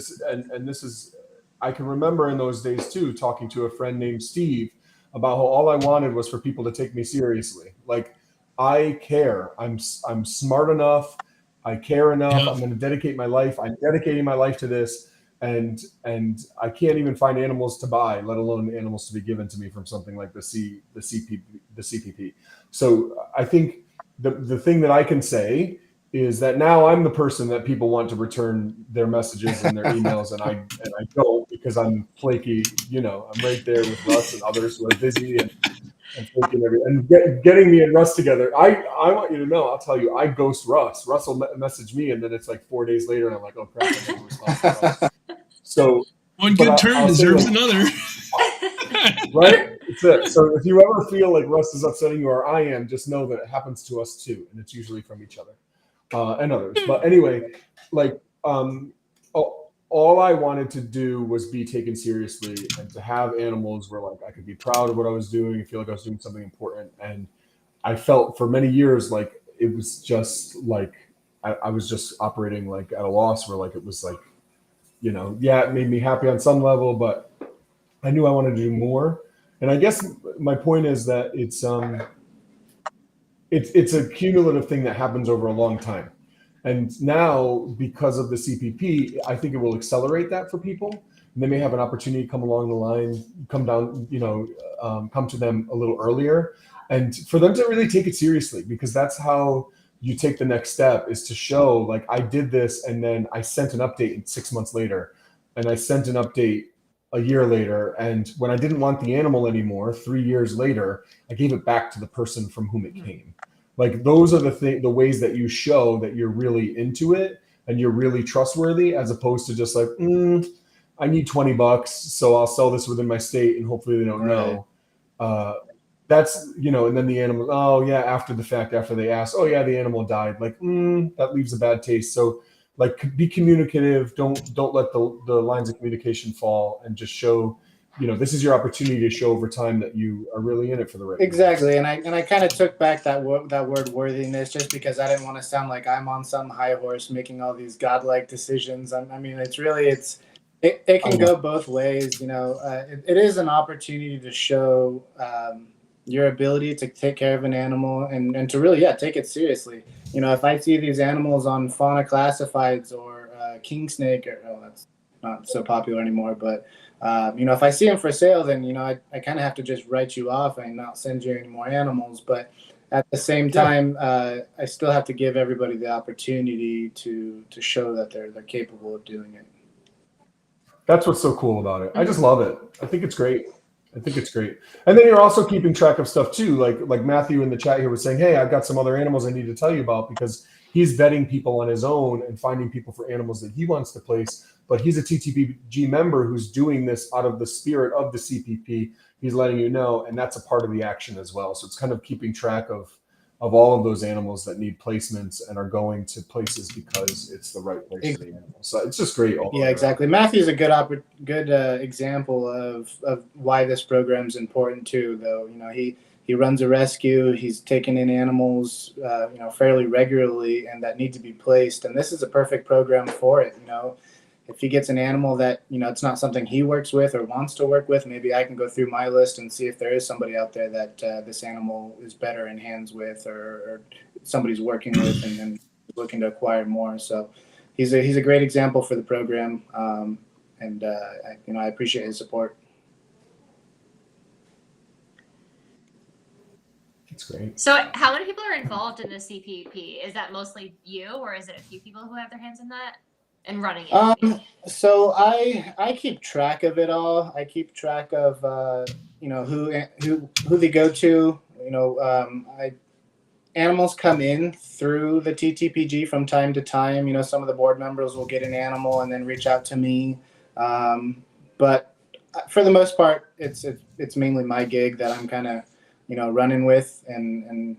this is, I can remember in those days too, talking to a friend named Steve about how all I wanted was for people to take me seriously. Like, I care. I'm smart enough. I care enough. Yeah. I'm going to dedicate my life. I'm dedicating my life to this. And I can't even find animals to buy, let alone animals to be given to me from something like the CPP. So I think the thing that I can say is that now I'm the person that people want to return their messages and their emails, and I don't, because I'm flaky. You know, I'm right there with Russ and others who are busy and flaky and getting me and Russ together. I want you to know, I'll tell you, I ghost Russ. Russ will message me, and then it's like 4 days later, and I'm like, oh crap, I never responded to Russ. So one good turn deserves another. Right? It's it. So if you ever feel like Russ is upsetting you, or I am, just know that it happens to us too, and it's usually from each other and others. But anyway, like all I wanted to do was be taken seriously, and to have animals where like I could be proud of what I was doing and feel like I was doing something important. And I felt for many years like it was just like I was just operating like at a loss, where like it was like, you know, yeah, it made me happy on some level, but I knew I wanted to do more. And I guess my point is that it's a cumulative thing that happens over a long time. And now, because of the CPP, I think it will accelerate that for people. And they may have an opportunity to come along the line, come down, you know, come to them a little earlier, and for them to really take it seriously, because that's how you take the next step, is to show like, I did this, and then I sent an update 6 months later, and I sent an update a year later. And when I didn't want the animal anymore, 3 years later, I gave it back to the person from whom it came. Like, those are the ways that you show that you're really into it and you're really trustworthy, as opposed to just like, I need $20, so I'll sell this within my state and hopefully they don't know. That's, you know, and then the animal, oh yeah, after the fact, after they ask, oh yeah, the animal died. Like, that leaves a bad taste. So like, be communicative. Don't let the lines of communication fall, and just show, you know, this is your opportunity to show over time that you are really in it for the right exactly reasons. And I kind of took back that word worthiness, just because I didn't want to sound like I'm on some high horse making all these godlike decisions. I mean, it can go both ways. You know, it is an opportunity to show your ability to take care of an animal, and to really, take it seriously. You know, if I see these animals on fauna classifieds or king snake, or that's not so popular anymore, but you know, if I see them for sale, then, you know, I kind of have to just write you off and not send you any more animals. But at the same time, I still have to give everybody the opportunity to show that they're capable of doing it. That's what's so cool about it. I just love it. I think it's great. And then you're also keeping track of stuff too. Like Matthew in the chat here was saying, hey, I've got some other animals I need to tell you about, because he's vetting people on his own and finding people for animals that he wants to place. But he's a TTPG member who's doing this out of the spirit of the CPP. He's letting you know, and that's a part of the action as well. So it's kind of keeping track of all of those animals that need placements and are going to places because it's the right place for the animal. So it's just great. Yeah, exactly. Matthew's a good example of why this program's important too, though. You know, he runs a rescue. He's taking in animals, you know, fairly regularly, and that need to be placed. And this is a perfect program for it. You know, if he gets an animal that, you know, it's not something he works with or wants to work with, maybe I can go through my list and see if there is somebody out there that this animal is better in hands with, or somebody's working with and looking to acquire more. So he's a great example for the program, and you know, I appreciate his support. That's great. So how many people are involved in the CPP? Is that mostly you, or is it a few people who have their hands in that and running it? So I keep track of it all. I keep track of you know, who they go to. You know, animals come in through the TTPG from time to time. You know, some of the board members will get an animal and then reach out to me. But for the most part, it's mainly my gig that I'm kind of, running with and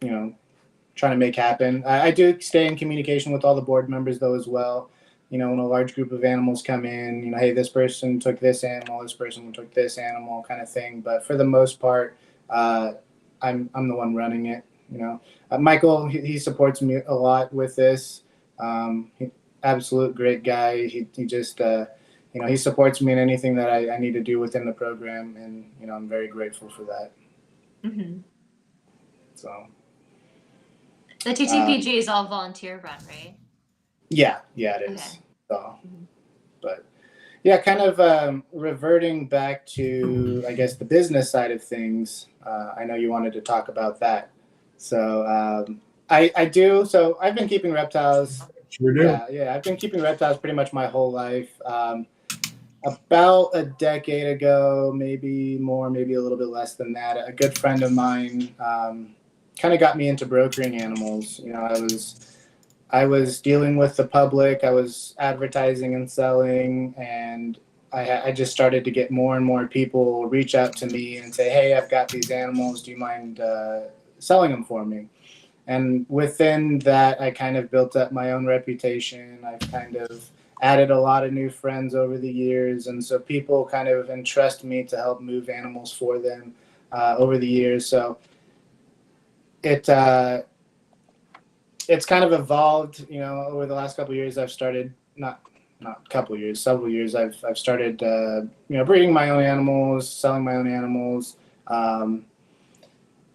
trying to make happen. I do stay in communication with all the board members though as well. When a large group of animals come in, hey, this person took this animal, this person took this animal, kind of thing. But for the most part, I'm the one running it. Michael, he supports me a lot with this. Absolute great guy. He just he supports me in anything that I need to do within the program, and I'm very grateful for that. Mm-hmm. So the TTPG is all volunteer run, right? Yeah, it is. Okay. So, but yeah, kind of reverting back to, I guess, the business side of things. I know you wanted to talk about that. So I do. So I've been keeping reptiles. Sure do. Yeah. I've been keeping reptiles pretty much my whole life. About a decade ago, maybe more, maybe a little bit less than that, a good friend of mine kind of got me into brokering animals. I was dealing with the public. I was advertising and selling, and I just started to get more and more people reach out to me and say, hey, I've got these animals. Do you mind selling them for me? And within that, I kind of built up my own reputation. I've kind of added a lot of new friends over the years. And so people kind of entrust me to help move animals for them over the years. So it's kind of evolved, over the last couple of years. I've started several years. I've started, breeding my own animals, selling my own animals,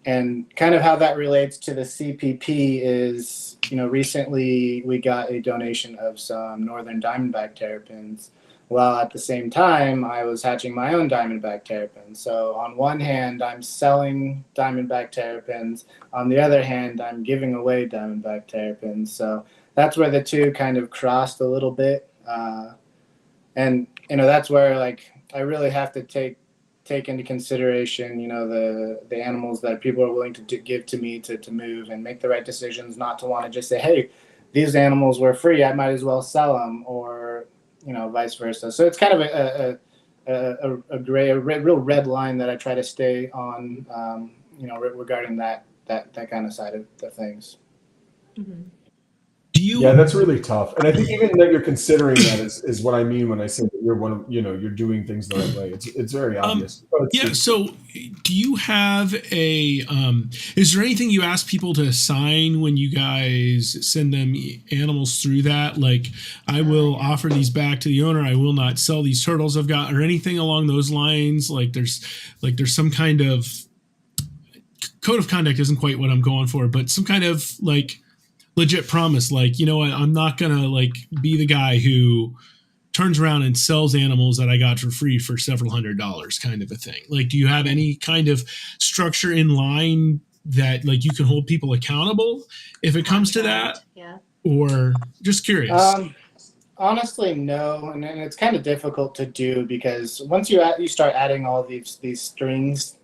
and kind of how that relates to the CPP is, recently we got a donation of some northern diamondback terrapins, while at the same time I was hatching my own diamondback terrapins. So on one hand, I'm selling diamondback terrapins. On the other hand, I'm giving away diamondback terrapins. So that's where the two kind of crossed a little bit. And, that's where I really have to take into consideration, the animals that people are willing to give to me to move and make the right decisions, not to want to just say, hey, these animals were free, I might as well sell them, or, vice versa. So it's kind of a real red line that I try to stay on, regarding that kind of side of the things. Mm-hmm. Yeah, that's really tough. And I think even that you're considering that is what I mean when I say that you're you're doing things the right way. It's very obvious. So do you have is there anything you ask people to sign when you guys send them animals through that? Like, I will offer these back to the owner. I will not sell these turtles I've got, or anything along those lines. There's some kind of code of conduct isn't quite what I'm going for, but some kind of legit promise, I'm not gonna be the guy who turns around and sells animals that I got for free for several $100s, kind of a thing. Do you have any kind of structure in line that you can hold people accountable if it comes to that? Yeah. Or just curious? Honestly, no, and it's kind of difficult to do because once you start adding all these strings,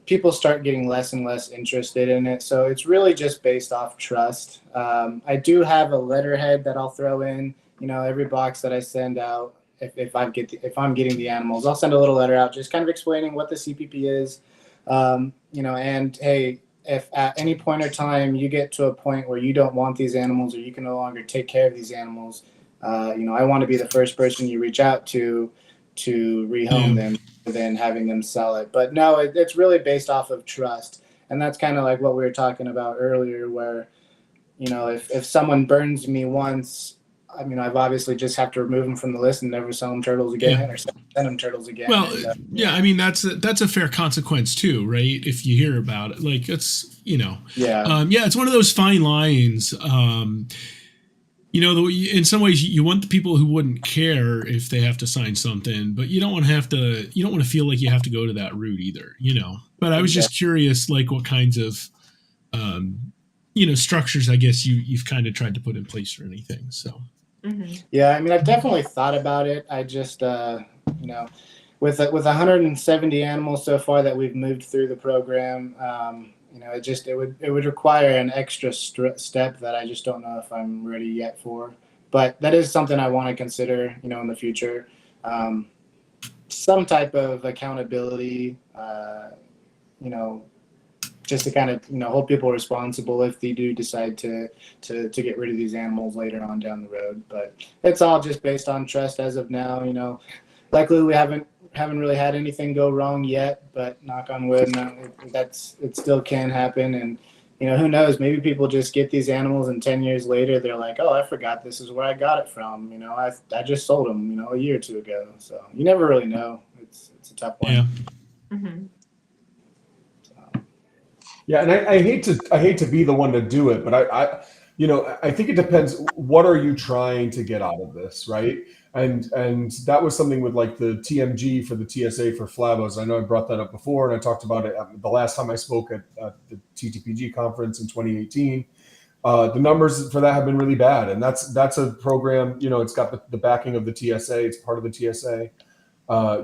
people start getting less and less interested in it. So it's really just based off trust. I do have a letterhead that I'll throw in, every box that I send out. If I'm getting the animals, I'll send a little letter out, just kind of explaining what the CPP is, and hey, if at any point or time you get to a point where you don't want these animals or you can no longer take care of these animals, I want to be the first person you reach out to rehome them, than having them sell it. But no, it's really based off of trust. And that's kind of like what we were talking about earlier, where, if someone burns me once, I've obviously just have to remove them from the list and never sell them turtles again, or send them turtles again. Well, that's a fair consequence too, right? If you hear about it, it's, it's one of those fine lines. In some ways you want the people who wouldn't care if they have to sign something, but you don't want to feel like you have to go to that route either, But I was just curious, what kinds of, structures, I guess you've kind of tried to put in place or anything. So. Mm-hmm. Yeah, I've definitely thought about it. I just, with 170 animals so far that we've moved through the program, it would require an extra step that I just don't know if I'm ready yet for. But that is something I want to consider, in the future. some type of accountability, just to kind of, hold people responsible if they do decide to get rid of these animals later on down the road. But it's all just based on trust as of now. Luckily we haven't really had anything go wrong yet, but knock on wood, it still can happen. And who knows, maybe people just get these animals and 10 years later they're like, oh, I forgot this is where I got it from. I just sold them a year or two ago. So you never really know. It's a tough one. Yeah. Mm-hmm. Yeah, and I hate to be the one to do it, but I think it depends. What are you trying to get out of this, right? And that was something with like the TMG for the TSA for Flavos. I know I brought that up before, and I talked about it the last time I spoke at the TTPG conference in 2018. The numbers for that have been really bad, and that's a program. It's got the backing of the TSA. It's part of the TSA.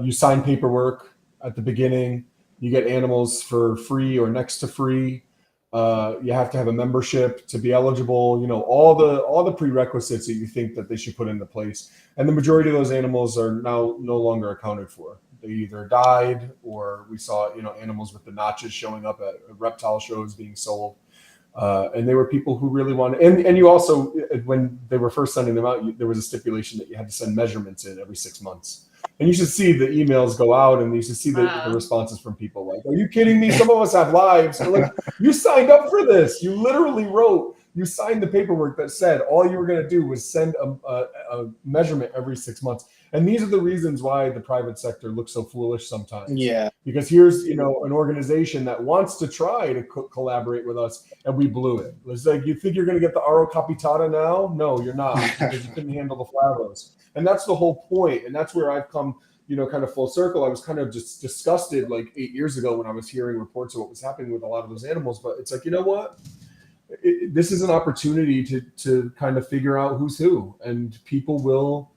You sign paperwork at the beginning. You get animals for free or next to free. You have to have a membership to be eligible. All the prerequisites that you think that they should put into place. And the majority of those animals are now no longer accounted for. They either died, or we saw animals with the notches showing up at reptile shows being sold. And they were people who really wanted. And you also, when they were first sending them out, there was a stipulation that you had to send measurements in every 6 months. And you should see the emails go out, and you should see the responses from people like, are you kidding me? Some of us have lives. Like, you signed up for this. You literally you signed the paperwork that said all you were going to do was send a measurement every 6 months. And these are the reasons why the private sector looks so foolish sometimes. Yeah. Because here's, an organization that wants to try to collaborate with us, and we blew it. It's like, you think you're going to get the Aro Capitata now? No, you're not, because you couldn't handle the Flavos. And that's the whole point. And that's where I've come, kind of full circle. I was kind of just disgusted like 8 years ago when I was hearing reports of what was happening with a lot of those animals. But it's like, you know what? This is an opportunity to kind of figure out who's who, and people will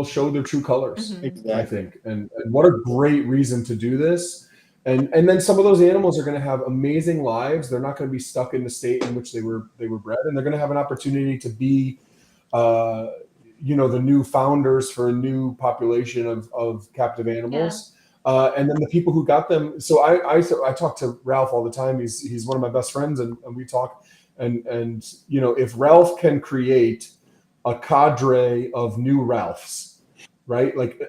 show their true colors. Mm-hmm. I think. And what a great reason to do this. And then some of those animals are going to have amazing lives. They're not going to be stuck in the state in which they were bred, and they're going to have an opportunity to be the new founders for a new population of captive animals. Yeah. And then the people who got them. So I talk to Ralph all the time. He's one of my best friends, and we talk. And if Ralph can create a cadre of new Ralphs, right? Like,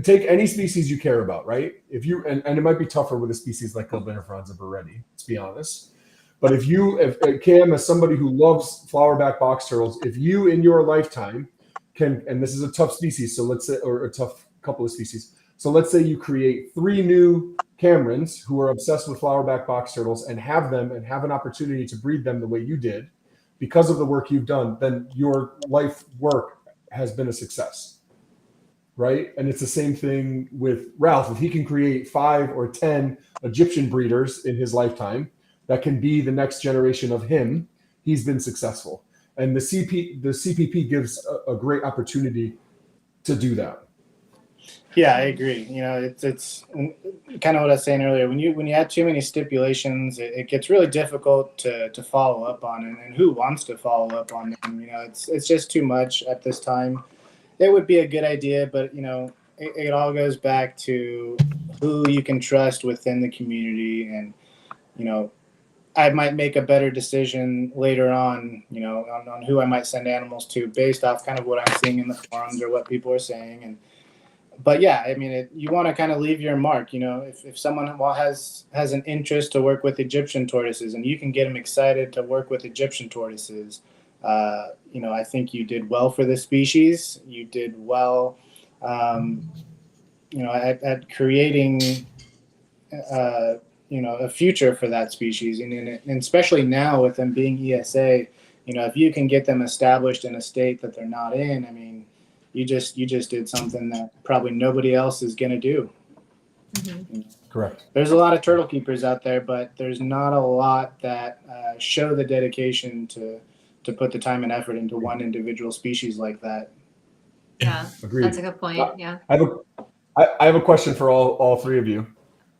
take any species you care about, right? If you and it might be tougher with a species like Albinifrons Beretti, let's be honest. But if Cam, as somebody who loves flowerback box turtles, if you in your lifetime can, and this is a tough species, so let's say, or a tough couple of species. So let's say you create 3 new Camerons who are obsessed with flowerback box turtles, and have an opportunity to breed them the way you did because of the work you've done, then your life work has been a success, right? And it's the same thing with Ralph. If he can create 5 or 10 Egyptian breeders in his lifetime that can be the next generation of him, he's been successful. And the CPP gives a great opportunity to do that. Yeah, I agree. It's kind of what I was saying earlier. When you add too many stipulations, it gets really difficult to follow up on, and who wants to follow up on them? It's just too much at this time. It would be a good idea, but it all goes back to who you can trust within the community, and I might make a better decision later on, on who I might send animals to based off kind of what I'm seeing in the forums or what people are saying. But yeah, I mean, you want to kind of leave your mark. If someone has an interest to work with Egyptian tortoises, and you can get them excited to work with Egyptian tortoises, I think you did well for the species. You did well, at creating, a future for that species, and especially now with them being ESA, if you can get them established in a state that they're not in, I mean, you just did something that probably nobody else is going to do. Mm-hmm. Correct. There's a lot of turtle keepers out there, but there's not a lot that show the dedication to put the time and effort into one individual species like that. Yeah, agreed. That's a good point. Yeah. I have a question for all 3 of you.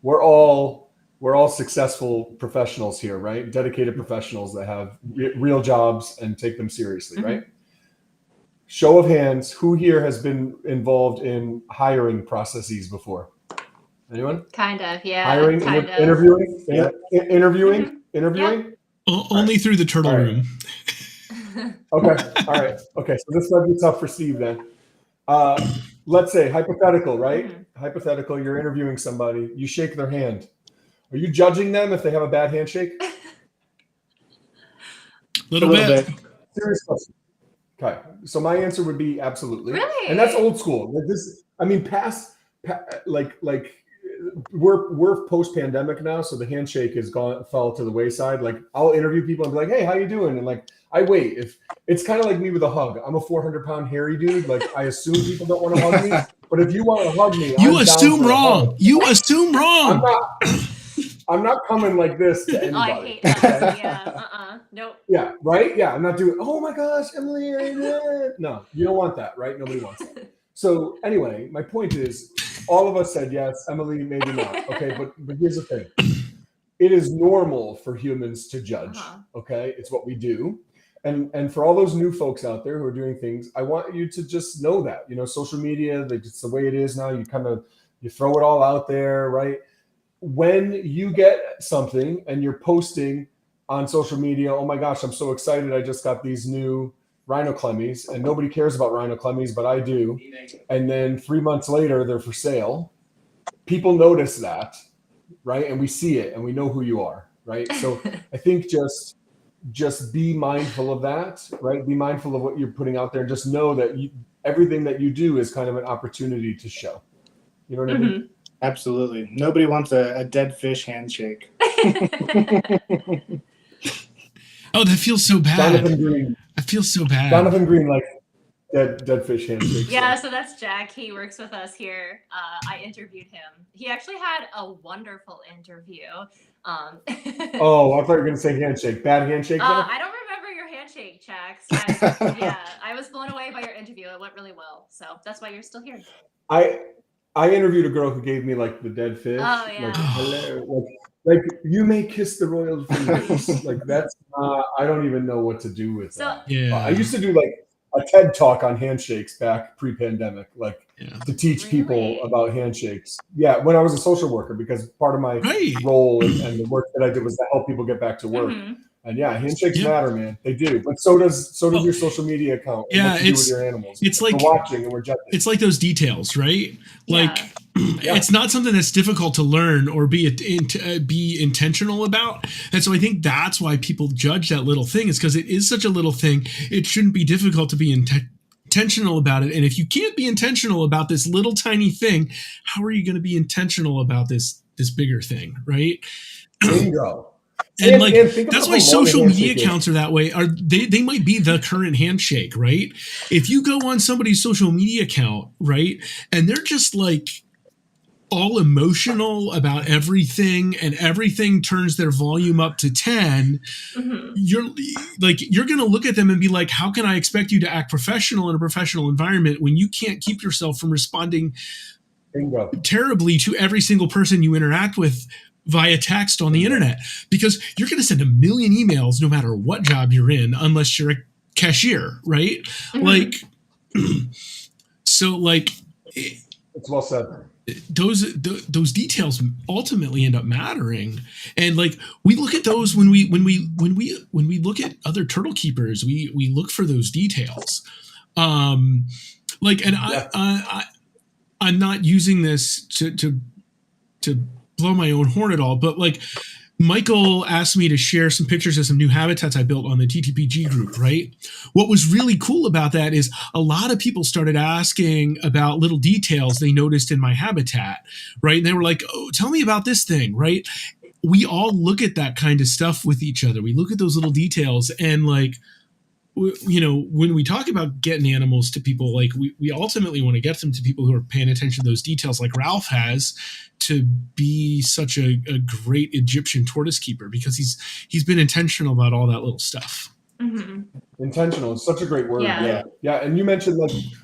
We're all successful professionals here, right? Dedicated professionals that have real jobs and take them seriously, Mm-hmm. right? show of hands, who here has been involved in hiring processes before? Anyone? Kind of, yeah. Hiring, interviewing, interviewing. Only through the turtle room. Okay. All right. Okay. So this might be tough for Steve then. Let's say hypothetical, right? Mm-hmm. Hypothetical. You're interviewing somebody. You shake their hand. Are you judging them if they have a bad handshake? Little bit. Serious question. Okay. So my answer would be absolutely. Really? And that's old school. Like this. I mean, like. We're post-pandemic now, so the handshake fell to the wayside. Like I'll interview people and be like, "Hey, how you doing?" And like I wait. If it's kind of like me with a hug, I'm a 400-pound hairy dude. Like I assume people don't want to hug me, but if you want to hug me, you assume wrong. You assume wrong. I'm not coming like this to anybody. I hate that. Yeah. Nope. Yeah. Right. Yeah. I'm not doing. Oh my gosh, Emily. No, you don't want that, right? Nobody wants that. So anyway, my point is, all of us said yes. Emily, maybe not. Okay, but here's the thing: it is normal for humans to judge. Okay, it's what we do, and for all those new folks out there who are doing things, I want you to just know that social media, it's the way it is now. You throw it all out there, right? When you get something and you're posting on social media, oh my gosh, I'm so excited! I just got these new rhinoclemmies, and nobody cares about rhinoclemmies, but I do. And then 3 months later, they're for sale. People notice that, right? And we see it, and we know who you are, right? So I think just be mindful of that, right? Be mindful of what you're putting out there, and just know that everything that you do is kind of an opportunity to show. You know what I mean? Absolutely. Nobody wants a dead fish handshake. Oh, that feels so bad. Jonathan Green. I feel so bad. Jonathan Green, like dead fish handshake. Yeah, so that's Jack. He works with us here. I interviewed him. He actually had a wonderful interview. Oh, I thought you were going to say handshake. Bad handshake? I don't remember your handshake, Jack. Yeah, I was blown away by your interview. It went really well. So that's why you're still here. I interviewed a girl who gave me like the dead fish. Oh, yeah. Like, hilarious. Like you may kiss the royal fingers. Like that's I don't even know what to do with that. Yeah. I used to do like a TED talk on handshakes back pre-pandemic, to teach people about handshakes. Yeah, when I was a social worker, because part of my role and the work that I did was to help people get back to work. Mm-hmm. And handshakes matter, man. They do. But so does your social media account. Yeah, what you do with your animals. It's like we're watching and we're judging. It's like those details, right? Like it's not something that's difficult to learn or be intentional about. And so I think that's why people judge that little thing, is because it is such a little thing. It shouldn't be difficult to be intentional about it. And if you can't be intentional about this little tiny thing, how are you going to be intentional about this bigger thing, right? Bingo. And that's why social media accounts are that way. They might be the current handshake, right? If you go on somebody's social media account, right, and they're just like all emotional about everything, and everything turns their volume up to 10, you're going to look at them and be like, how can I expect you to act professional in a professional environment when you can't keep yourself from responding terribly to every single person you interact with via text on the internet? Because you're going to send a million emails no matter what job you're in, unless you're a cashier, right? It's well said. Those details ultimately end up mattering, and we look at those when we look at other turtle keepers, we look for those details. I'm not using this to blow my own horn at all, but Michael asked me to share some pictures of some new habitats I built on the TTPG group, right? What was really cool about that is a lot of people started asking about little details they noticed in my habitat, right? And they were like, oh, tell me about this thing, right? We all look at that kind of stuff with each other. We look at those little details, and when we talk about getting animals to people, we ultimately want to get them to people who are paying attention to those details, like Ralph has, to be such a great Egyptian tortoise keeper, because he's been intentional about all that little stuff. Mm-hmm. Intentional is such a great word. Yeah. And you mentioned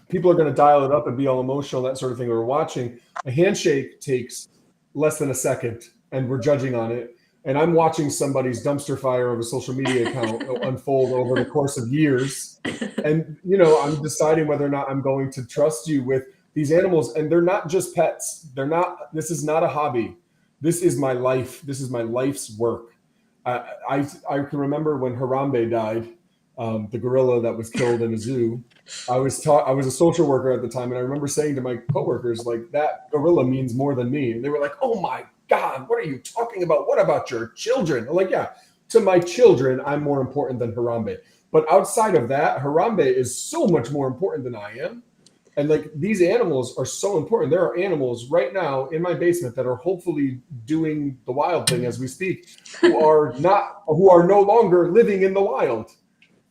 people are going to dial it up and be all emotional, that sort of thing. We're watching a handshake takes less than a second, and we're judging on it. and I'm watching somebody's dumpster fire of a social media account unfold over the course of years. And, you know, I'm deciding whether or not I'm going to trust you with these animals. And they're not just pets. This is not a hobby. This is my life. This is my life's work. I can remember when Harambe died, the gorilla that was killed in a zoo. I was a social worker at the time, and I remember saying to my coworkers, like, that gorilla means more than me. And they were like, oh my God, what are you talking about? What about your children? I'm like, yeah, to my children, I'm more important than Harambe. But outside of that, Harambe is so much more important than I am. And like, these animals are so important. There are animals right now in my basement that are hopefully doing the wild thing as we speak, who are no longer living in the wild.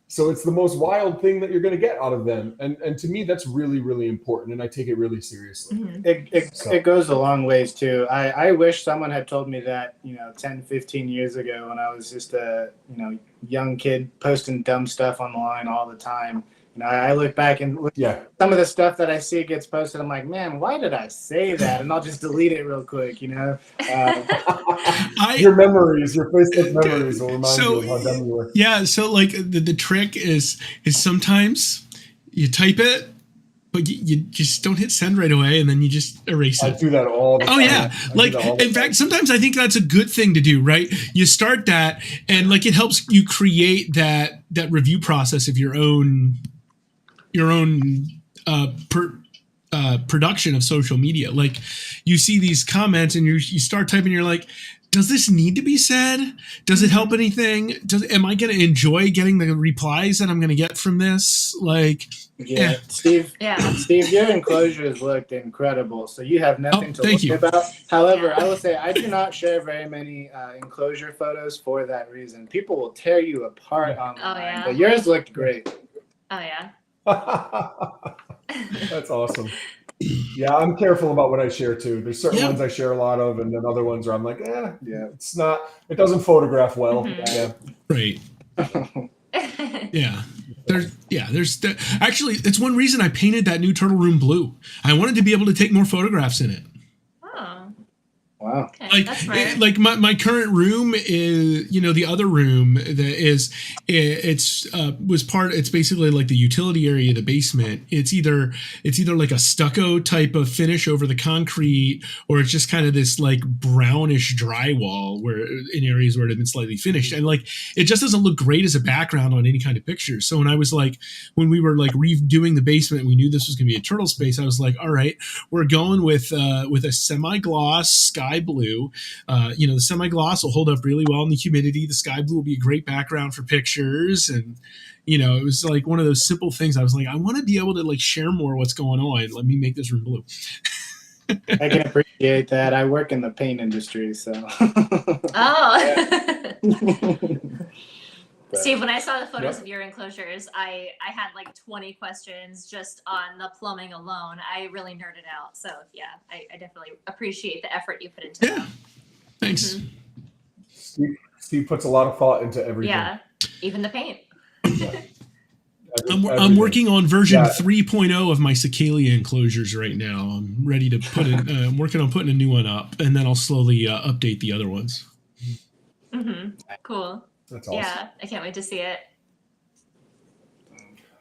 So it's the most wild thing that you're going to get out of them. And to me, that's really, really important. And I take it really seriously. It goes a long ways too. I wish someone had told me that, 10, 15 years ago when I was just a, young kid posting dumb stuff online all the time. I look back and some of the stuff that I see gets posted. I'm like, man, why did I say that? And I'll just delete it real quick, Your memories, your Facebook memories will remind you of how dumb you were. Yeah. So like the trick is sometimes you type it, but you just don't hit send right away, and then you just erase it. I do that all the time. Oh yeah. Like, in fact, sometimes I think that's a good thing to do, right? You start that, and like, it helps you create that review process of your own production of social media. Like, you see these comments and you start typing, you're like, does this need to be said? Does it help anything? Am I going to enjoy getting the replies that I'm going to get from this? Like, Steve, your enclosures looked incredible. So you have nothing to worry about. However, I will say I do not share very many enclosure photos for that reason. People will tear you apart online, but yours looked great. Oh yeah. That's awesome. Yeah, I'm careful about what I share too. There's certain ones I share a lot of, and then other ones where I'm like, it doesn't photograph well. Mm-hmm. Right. There's actually, it's one reason I painted that new turtle room blue. I wanted to be able to take more photographs in it. Wow. Okay, like my current room is, the other room that is, it's basically like the utility area of the basement. It's either like a stucco type of finish over the concrete, or it's just kind of this like brownish drywall where in areas where it had been slightly finished. And like, it just doesn't look great as a background on any kind of picture. So when we were like redoing the basement and we knew this was going to be a turtle space, I was like, all right, we're going with a semi-gloss sky blue. The semi-gloss will hold up really well in the humidity. The sky blue will be a great background for pictures. And, it was like one of those simple things. I was like, I want to be able to like share more what's going on. Let me make this room blue. I can appreciate that. I work in the paint industry, so. Steve, when I saw the photos of your enclosures, I had like 20 questions just on the plumbing alone. I really nerded out. So yeah, I definitely appreciate the effort you put into that. Thanks. Mm-hmm. Steve puts a lot of thought into everything. Yeah, even the paint. I'm working on version 3.0 of my Cicalia enclosures right now. I'm ready to put it. I'm working on putting a new one up, and then I'll slowly update the other ones. Mm-hmm. Cool. That's awesome. Yeah, I can't wait to see it.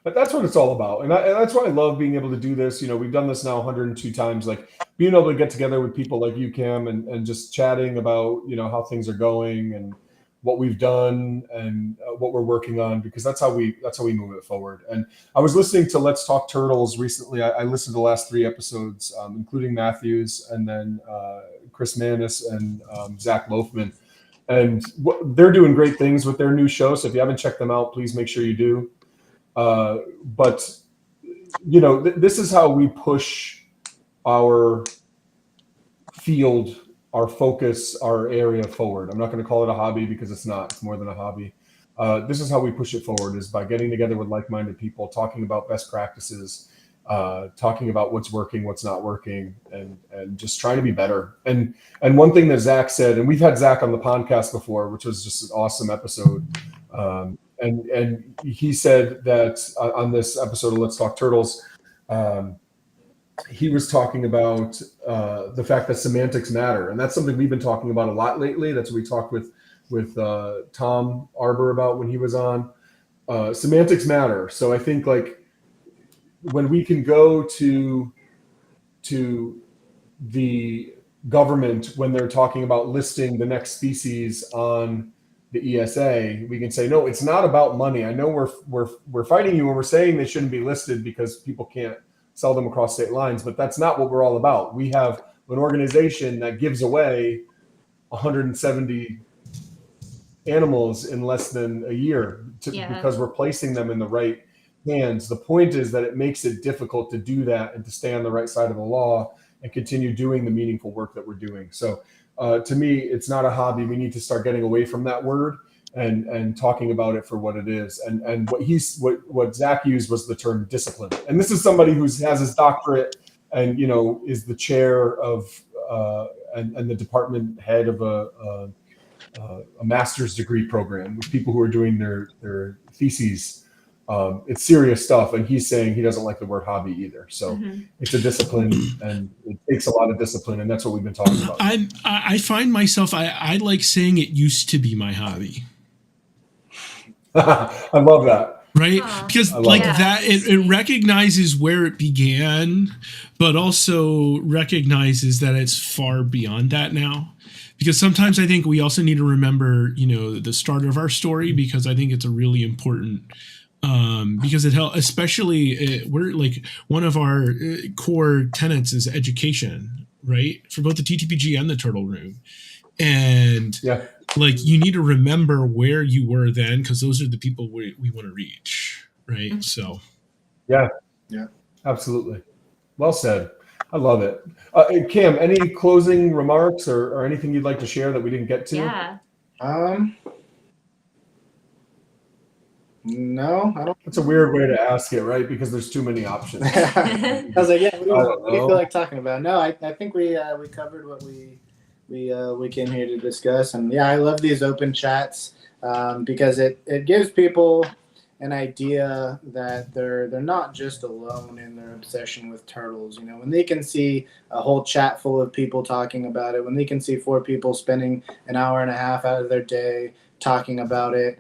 But that's what it's all about. And that's why I love being able to do this. We've done this now 102 times, like being able to get together with people like you, Cam, and just chatting about, how things are going and what we've done and what we're working on, because that's how we move it forward. And I was listening to Let's Talk Turtles recently. I listened to the last 3 episodes, including Matthews and then Chris Manis and Zach Loafman. And they're doing great things with their new show. So if you haven't checked them out, please make sure you do. But this is how we push our field, our focus, our area forward. I'm not going to call it a hobby because it's not. It's more than a hobby. This is how we push it forward, is by getting together with like-minded people, talking about best practices, talking about what's working, what's not working, and just trying to be better. And one thing that Zach said, and we've had Zach on the Pondcast before, which was just an awesome episode. And he said that on this episode of Let's Talk Turtles, he was talking about the fact that semantics matter. And that's something we've been talking about a lot lately. That's what we talked with Tom Arbor about when he was on. Semantics matter. So I think like when we can go to the government when they're talking about listing the next species on the ESA, we can say, no, it's not about money. I know we're fighting you when we're saying they shouldn't be listed because people can't sell them across state lines, but that's not what we're all about. We have an organization that gives away 170 animals in less than a year because we're placing them in the right hands. The point is that it makes it difficult to do that and to stay on the right side of the law and continue doing the meaningful work that we're doing. So to me, it's not a hobby. We need to start getting away from that word and talking about it for what it is. And what Zach used was the term discipline. And this is somebody who has his doctorate and, you know, is the chair of and the department head of a master's degree program with people who are doing their theses. It's serious stuff, and he's saying he doesn't like the word hobby either. So it's a discipline, and it takes a lot of discipline, and that's what we've been talking about. I find myself, I like saying it used to be my hobby. I love that. Right? Because like that, it recognizes where it began, but also recognizes that it's far beyond that now. Because sometimes I think we also need to remember, you know, the start of our story, because I think it's a really important, because it helps, especially we're like one of our core tenets is education, right? For both the TTPG and the Turtle Room. And like, you need to remember where you were then, because those are the people we want to reach, right? So. Yeah, absolutely. Well said. I love it. Cam, any closing remarks or anything you'd like to share that we didn't get to? Yeah. No, I don't. That's a weird way to ask it, right? Because there's too many options. I was like, yeah, what do you feel like talking about? No, I think we covered what we came here to discuss. And yeah, I love these open chats because it gives people an idea that they're not just alone in their obsession with turtles. You know, when they can see a whole chat full of people talking about it, when they can see 4 people spending an hour and a half out of their day talking about it,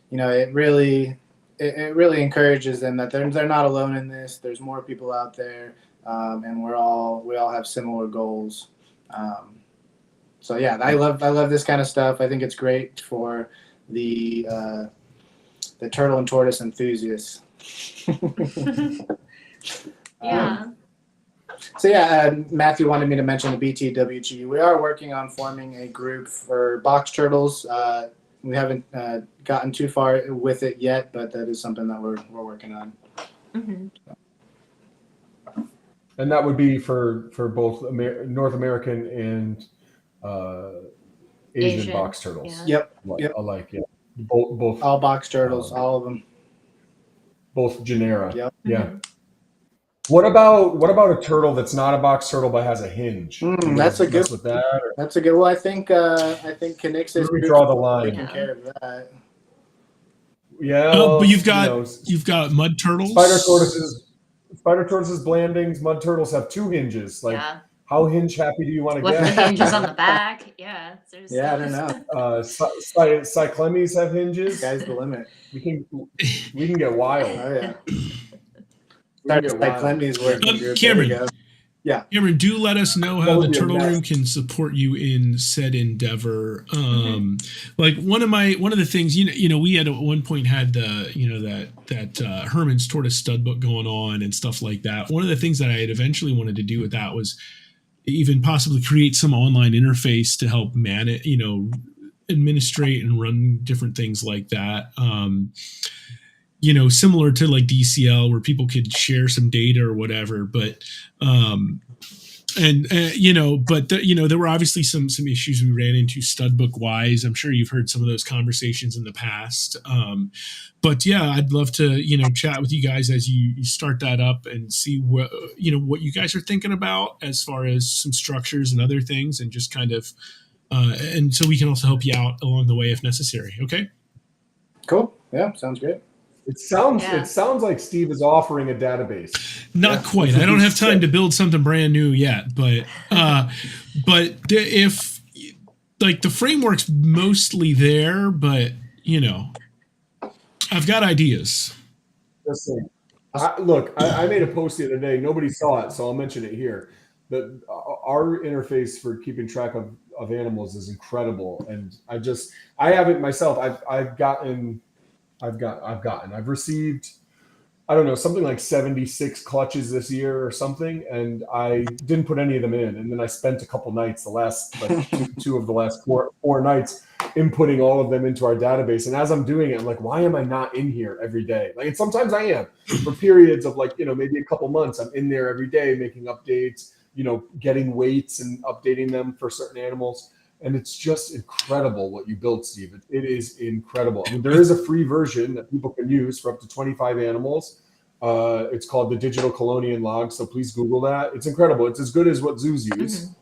you know, it really encourages them that they're not alone in this. There's more people out there, and we all have similar goals. So yeah, I love this kind of stuff. I think it's great for the turtle and tortoise enthusiasts. Yeah. So yeah, Matthew wanted me to mention the BTWG. We are working on forming a group for box turtles. We haven't gotten too far with it yet, but that is something that we're working on. And that would be for both North American and Asian box turtles. Yeah. Yep. Alike, yeah. Both. All box turtles, all of them. Both genera. Yep. Yeah. What about a turtle that's not a box turtle but has a hinge? That's a good. With that, or? That's a good. Well, I think Kinixis. We draw the line. Taking care of that. Yeah. But you've got mud turtles. Spider tortoises, blandings, mud turtles have 2 hinges. Like, how hinge happy do you want to get? With the hinges on the back, I don't know. Cyclemes have hinges. Sky's the limit. We can get wild. Oh yeah. Cyclemes working group. Cameron. Yeah. Cameron, do let us know how the Turtle Room can support you in said endeavor. Like one of the things, you know, we had at one point had that Herman's Tortoise stud book going on and stuff like that. One of the things that I had eventually wanted to do with that was even possibly create some online interface to help manage, you know, administrate and run different things like that. You know, similar to like DCL where people could share some data or whatever, but, you know, but there were obviously some issues we ran into stud book wise. I'm sure you've heard some of those conversations in the past. But yeah, I'd love to, you know, chat with you guys as you start that up and see what you guys are thinking about as far as some structures and other things, and just kind of, and so we can also help you out along the way if necessary. Okay. Cool. Yeah. Sounds great. It sounds like Steve is offering a database. Not quite. I don't have time to build something brand new yet, but if like the framework's mostly there, but you know, I've got ideas. Listen, I made a post the other day. Nobody saw it, so I'll mention it here. Our interface for keeping track of animals is incredible, and I haven't myself. I've received, I don't know, something like 76 clutches this year or something, and I didn't put any of them in. And then I spent a couple nights, the last like two of the last four nights, inputting all of them into our database. And as I'm doing it, I'm like, why am I not in here every day? Like, and sometimes I am for periods of like, maybe a couple months. I'm in there every day making updates, getting weights and updating them for certain animals. And it's just incredible what you built, Steve. It is incredible. I mean, there is a free version that people can use for up to 25 animals. It's called the Digital Chelonian Log. So please Google that. It's incredible. It's as good as what zoos use. Mm-hmm.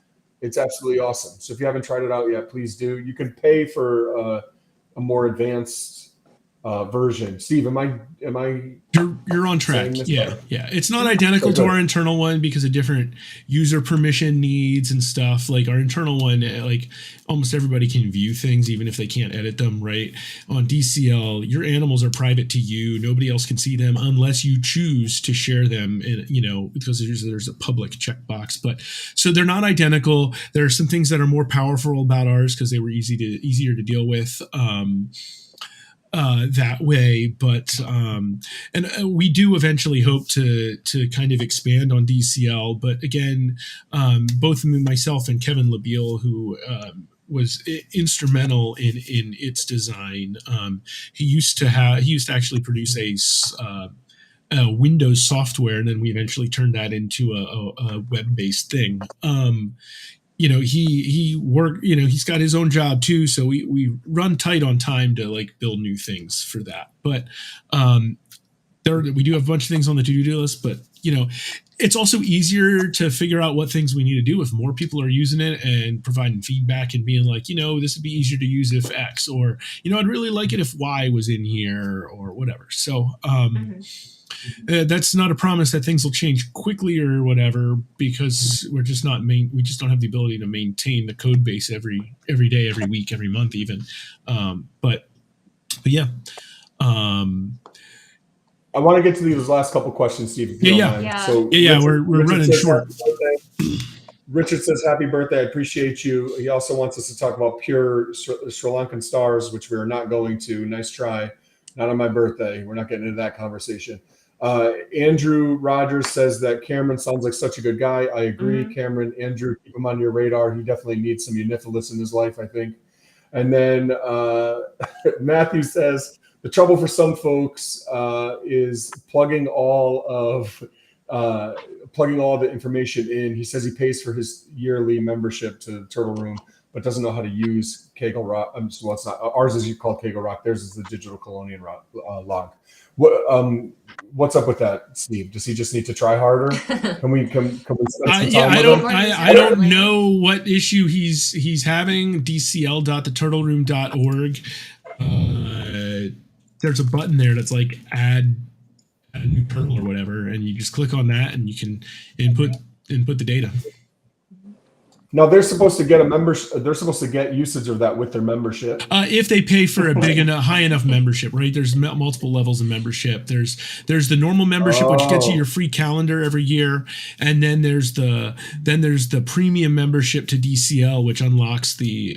It's absolutely awesome. So if you haven't tried it out yet, please do. You can pay for a more advanced version. Steve, am I? You're on track. Yeah. It's not identical to our internal one because of different user permission needs and stuff. Like our internal one, like almost everybody can view things even if they can't edit them. Right? On DCL, your animals are private to you. Nobody else can see them unless you choose to share them. Because there's a public checkbox. But so they're not identical. There are some things that are more powerful about ours because they were easier to deal with. That way, but we do eventually hope to kind of expand on DCL. But again, both myself and Kevin Labille, who was instrumental in its design, he used to actually produce a Windows software, and then we eventually turned that into a web-based thing. He worked, he's got his own job too. So we run tight on time to like build new things for that. But we do have a bunch of things on the to-do list, but it's also easier to figure out what things we need to do if more people are using it and providing feedback and being like, this would be easier to use if X, or, I'd really like it if Y was in here or whatever. So, that's not a promise that things will change quickly or whatever, because we just don't have the ability to maintain the code base every day, every week, every month even. But yeah. I want to get to these last couple questions, Steve. If you don't mind. So we're running short. Richard says, happy birthday. I appreciate you. He also wants us to talk about pure Sri Lankan stars, which we are not going to. Nice try. Not on my birthday. We're not getting into that conversation. Andrew Rogers says that Cameron sounds like such a good guy. I agree. Mm-hmm. Cameron, Andrew, keep him on your radar. He definitely needs some Uniphilis in his life, I think. And then Matthew says the trouble for some folks is plugging all the information in. He says he pays for his yearly membership to Turtle Room, but doesn't know how to use Kaggle Rock. Well, it's not ours is called Kaggle Rock. Theirs is the Digital Chelonian Log. What's up with that, Steve? Does he just need to try harder? Can we spend some time I don't know what issue he's having. DCL.theturtleroom.org. There's a button there that's like add a new turtle or whatever, and you just click on that and you can input the data. Now they're supposed to get a membership. They're supposed to get usage of that with their membership. If they pay for a big enough, high enough membership, right? There's multiple levels of membership. There's the normal membership, which gets you your free calendar every year, and then there's the premium membership to DCL, which unlocks the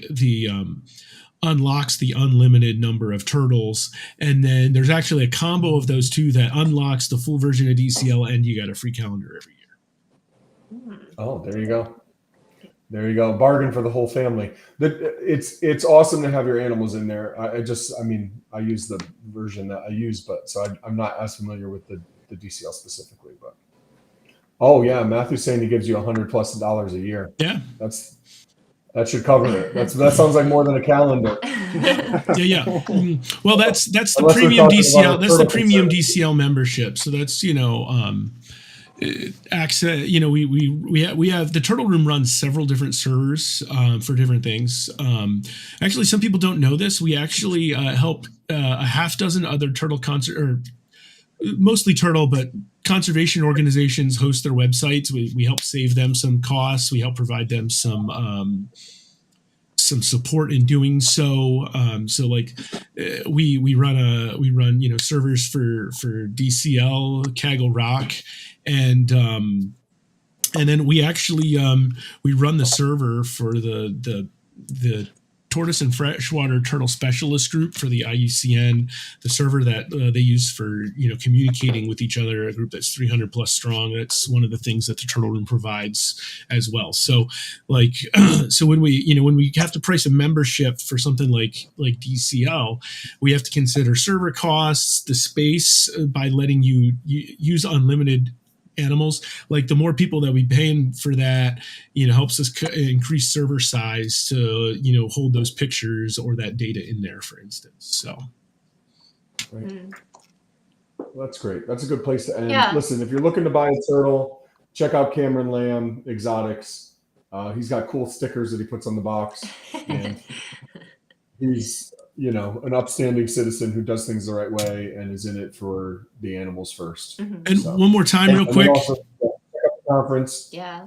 unlimited number of turtles. And then there's actually a combo of those two that unlocks the full version of DCL, and you got a free calendar every year. Oh, there you go. There you go. Bargain for the whole family. It's awesome to have your animals in there. I use the version that I use, but so I'm not as familiar with the DCL specifically. But Matthew's saying he gives you $100+ a year. Yeah, that should cover it. That sounds like more than a calendar. Yeah. Well, that's the premium DCL. That's the premium DCL membership. So that's access. We have the Turtle Room runs several different servers for different things. Actually, some people don't know this. We actually help a half dozen other turtle mostly turtle, but conservation organizations host their websites. We help save them some costs. We help provide them some some support in doing so. So like we run servers for DCL, Kaggle Rock, and then we actually we run the server for the tortoise and freshwater turtle specialist group for the IUCN, the server that they use for communicating with each other, a group that's 300 plus strong. That's one of the things that the Turtle Room provides as well. So like so when we have to price a membership for something like DCL, we have to consider server costs, the space by letting you use unlimited animals. Like the more people that we pay for that, helps us increase server size to hold those pictures or that data in there, for instance. So right. Well, that's great. That's a good place to end. Yeah. Listen, if you're looking to buy a turtle, check out Cameron Lamb Exotics. He's got cool stickers that he puts on the box, and he's an upstanding citizen who does things the right way and is in it for the animals first. Mm-hmm. And so, one more time, real quick. Also, conference. Yeah.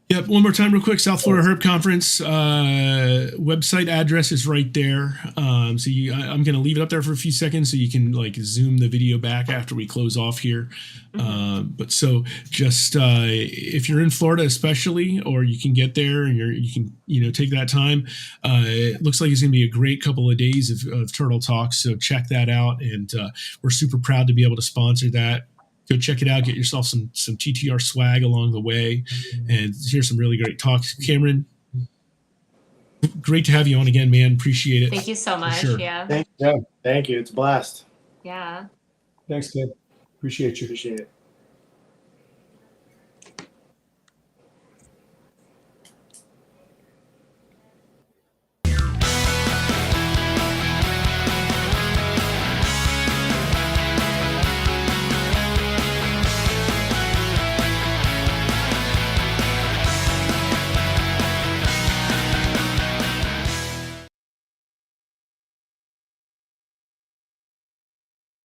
Yep. One more time, real quick. South Florida Herp Conference website address is right there. So I'm going to leave it up there for a few seconds so you can zoom the video back after we close off here. Mm-hmm. But so just if you're in Florida, especially, or you can get there and you can take that time. It looks like it's going to be a great couple of days of Turtle Talks. So check that out, and we're super proud to be able to sponsor that. Go check it out. Get yourself some TTR swag along the way, and hear some really great talks. Cameron, great to have you on again, man. Appreciate it. Thank you so much. Sure. Yeah. Thank you. It's a blast. Yeah. Thanks, Tim. Appreciate you. Appreciate it.